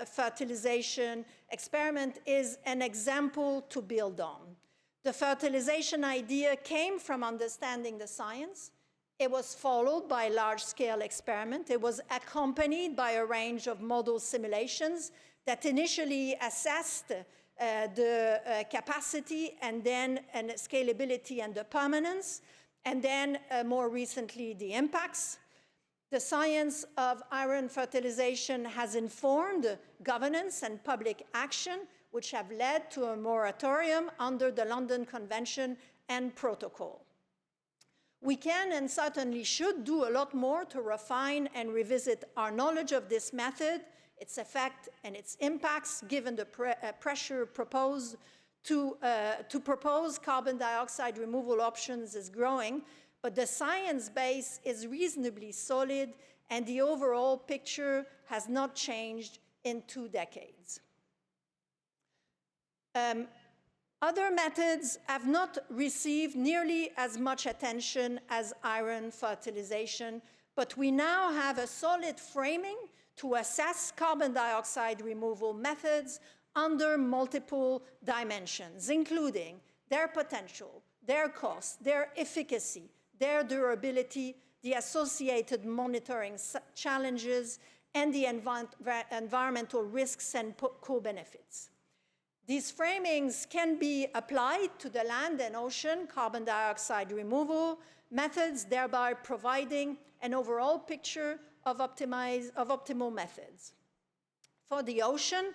fertilization experiment is an example to build on. The fertilization idea came from understanding the science. It was followed by a large-scale experiment. It was accompanied by a range of model simulations that initially assessed the capacity and then scalability and the permanence, and then more recently the impacts. The science of iron fertilization has informed governance and public action, which have led to a moratorium under the London Convention and Protocol. We can and certainly should do a lot more to refine and revisit our knowledge of this method, its effect and its impacts, given the pressure proposed to propose carbon dioxide removal options is growing, but the science base is reasonably solid and the overall picture has not changed in 2 decades. Other methods have not received nearly as much attention as iron fertilization, but we now have a solid framing to assess carbon dioxide removal methods under multiple dimensions, including their potential, their cost, their efficacy, their durability, the associated monitoring challenges, and the environmental risks and co-benefits. These framings can be applied to the land and ocean carbon dioxide removal methods, thereby providing an overall picture of optimal methods. For the ocean,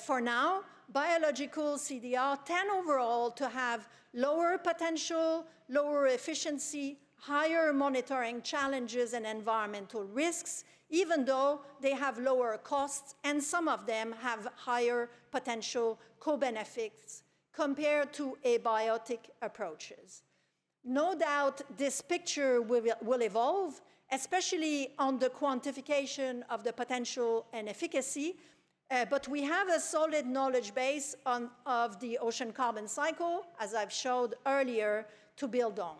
for now, biological CDR tend overall to have lower potential, lower efficiency, higher monitoring challenges and environmental risks, even though they have lower costs, and some of them have higher potential co-benefits compared to abiotic approaches. No doubt this picture will evolve, especially on the quantification of the potential and efficacy, but we have a solid knowledge base of the ocean carbon cycle, as I've showed earlier, to build on.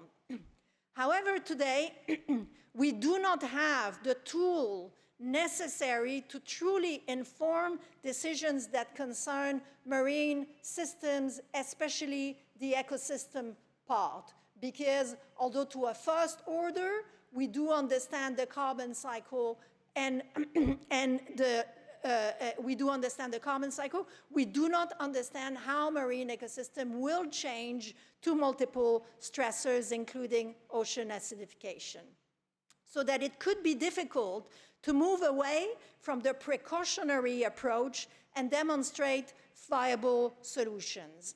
However, today, we do not have the tool necessary to truly inform decisions that concern marine systems, especially the ecosystem part. Because although to a first order, we do understand the carbon cycle and the we do understand the carbon cycle. We do not understand how marine ecosystem will change to multiple stressors, including ocean acidification. So that it could be difficult to move away from the precautionary approach and demonstrate viable solutions.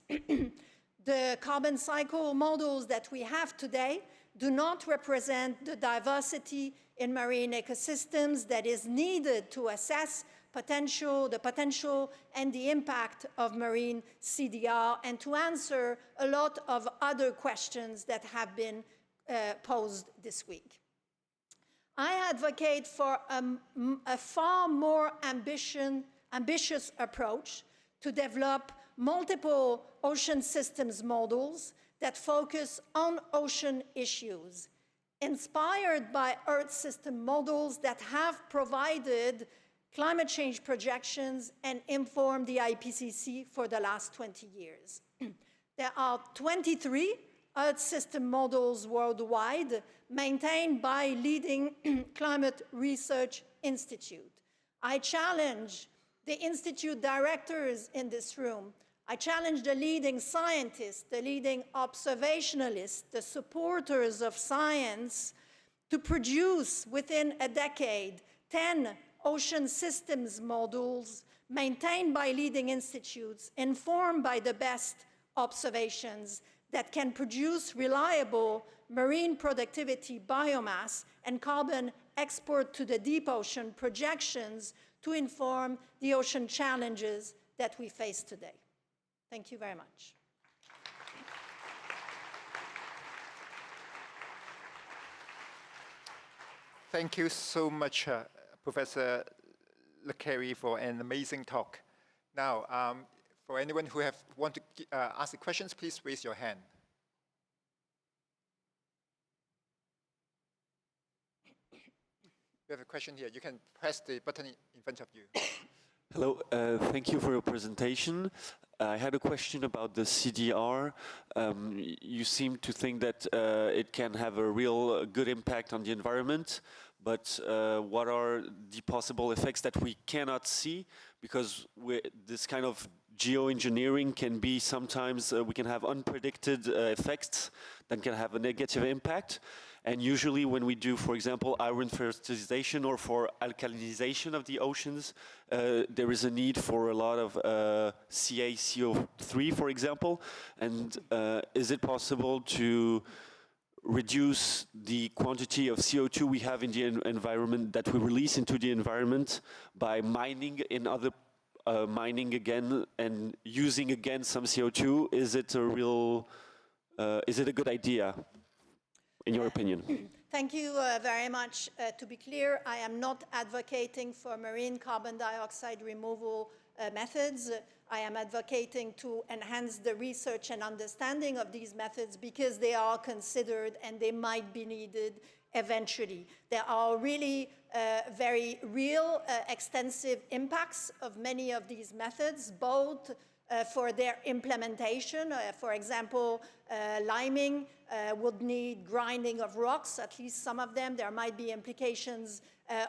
The carbon cycle models that we have today do not represent the diversity in marine ecosystems that is needed to assess the potential and the impact of marine CDR and to answer a lot of other questions that have been posed this week. I advocate for a far more ambitious approach to develop multiple ocean systems models that focus on ocean issues, inspired by Earth system models that have provided climate change projections and informed the IPCC for the last 20 years. There are 23 Earth system models worldwide maintained by leading climate research institute. I challenge the institute directors in this room. I challenge the leading scientists, the leading observationalists, the supporters of science to produce within a decade 10 ocean systems models maintained by leading institutes, informed by the best observations that can produce reliable marine productivity biomass and carbon export to the deep ocean projections to inform the ocean challenges that we face today. Thank you very much. Thank you so much, Professor LeCarry, for an amazing talk. Now, for anyone who want to ask the questions, please raise your hand. We have a question here. You can press the button in front of you. Hello, thank you for your presentation. I had a question about the CDR. You seem to think that it can have a real good impact on the environment, but what are the possible effects that we cannot see? Because this kind of geoengineering can be sometimes, we can have unpredicted effects that can have a negative impact. And usually when we do, for example, iron fertilization or for alkalinization of the oceans, there is a need for a lot of CaCO3, for example. And is it possible to reduce the quantity of CO2 we have in the environment, that we release into the environment, by mining in other mining again and using again some CO2? Is it a real, is it a good idea, in your opinion? Thank you very much. To be clear, I am not advocating for marine carbon dioxide removal methods. I am advocating to enhance the research and understanding of these methods because they are considered and they might be needed eventually. There are really very real, extensive impacts of many of these methods, both for their implementation. For example, liming would need grinding of rocks, at least some of them. There might be implications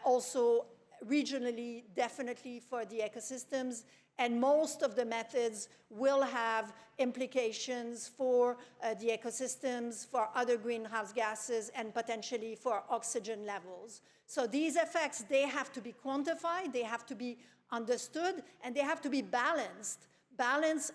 also regionally, definitely for the ecosystems. And most of the methods will have implications for the ecosystems, for other greenhouse gases, and potentially for oxygen levels. So these effects, they have to be quantified, they have to be understood, and they have to be balanced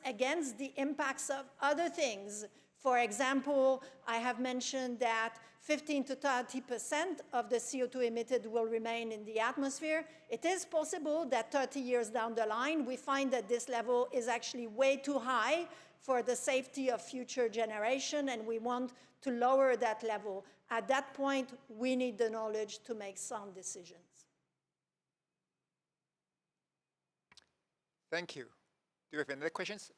against the impacts of other things. For example, I have mentioned that 15 to 30% of the CO2 emitted will remain in the atmosphere. It is possible that 30 years down the line, we find that this level is actually way too high for the safety of future generation, and we want to lower that level. At that point, we need the knowledge to make sound decisions. Thank you. Do you have any other questions?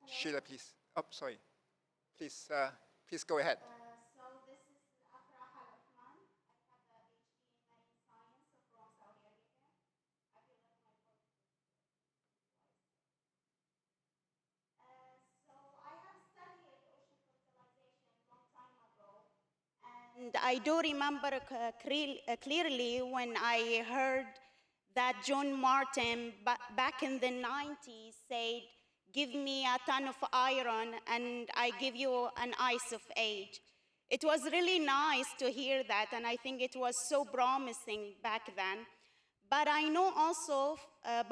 Sheila, please. Oh, sorry. Please, please go ahead. So this is Afra Halafman. I have a PhD in marine science from Saudi Arabia. I feel like my voice is so I have studied ocean fertilization a long time ago, and I do remember clearly when I heard that John Martin, back in the 90s, said, "Give me a ton of iron and I give you an ice of age." It was really nice to hear that, and I think it was so promising back then. But I know also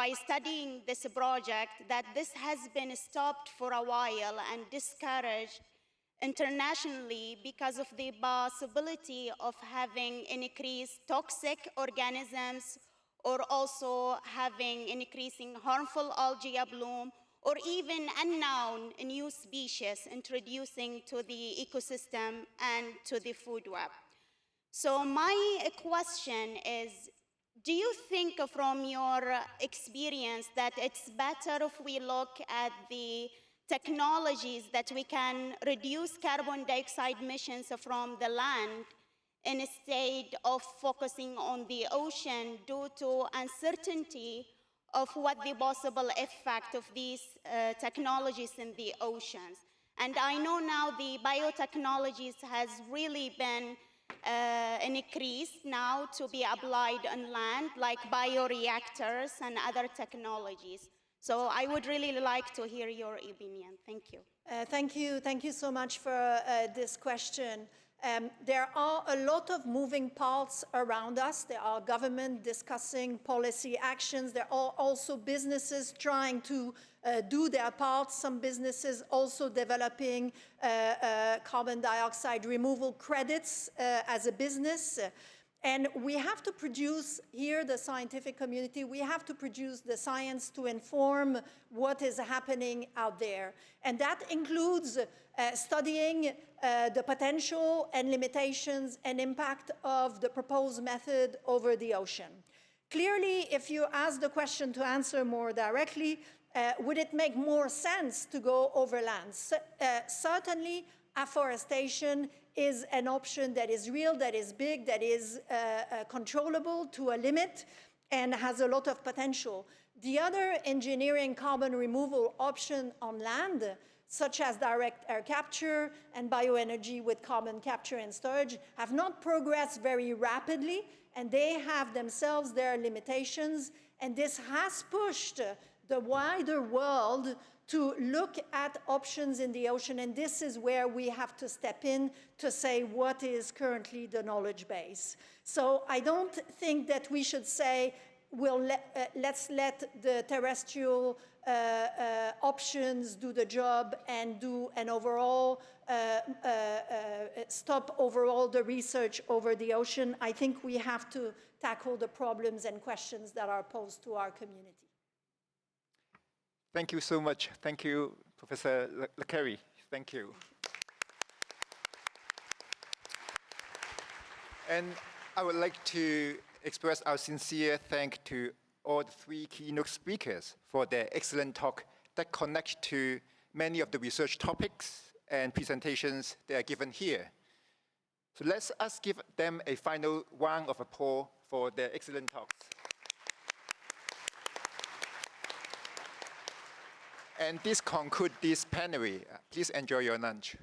by studying this project that this has been stopped for a while and discouraged internationally because of the possibility of having increased toxic organisms, or also having increasing harmful algae bloom, or even unknown new species introducing to the ecosystem and to the food web. So my question is, do you think from your experience that it's better if we look at the technologies that we can reduce carbon dioxide emissions from the land instead of focusing on the ocean due to uncertainty of what the possible effect of these technologies in the oceans? And I know now the biotechnologies has really been increased now to be applied on land, like bioreactors and other technologies. So I would really like to hear your opinion. Thank you. Thank you so much for this question. There are a lot of moving parts around us. There are government discussing policy actions. There are also businesses trying to do their part. Some businesses also developing carbon dioxide removal credits as a business. And we have to produce here, the scientific community, we have to produce the science to inform what is happening out there. And that includes studying the potential and limitations and impact of the proposed method over the ocean. Clearly, if you ask the question to answer more directly, would it make more sense to go over land? Certainly, afforestation is an option that is real, that is big, that is controllable to a limit, and has a lot of potential. The other engineering carbon removal option on land, such as direct air capture and bioenergy with carbon capture and storage, have not progressed very rapidly, and they have themselves their limitations, and this has pushed the wider world to look at options in the ocean, and this is where we have to step in to say what is currently the knowledge base. So I don't think that we should say, let's let the terrestrial options do the job and do an overall, stop overall the research over the ocean. I think we have to tackle the problems and questions that are posed to our community. Thank you so much. Thank you, Professor LeCarry. Thank you. And I would like to express our sincere thanks to all the three keynote speakers for their excellent talk that connect to many of the research topics and presentations that are given here. So let us give them a final round of applause for their excellent talks. And this concludes this plenary. Please enjoy your lunch.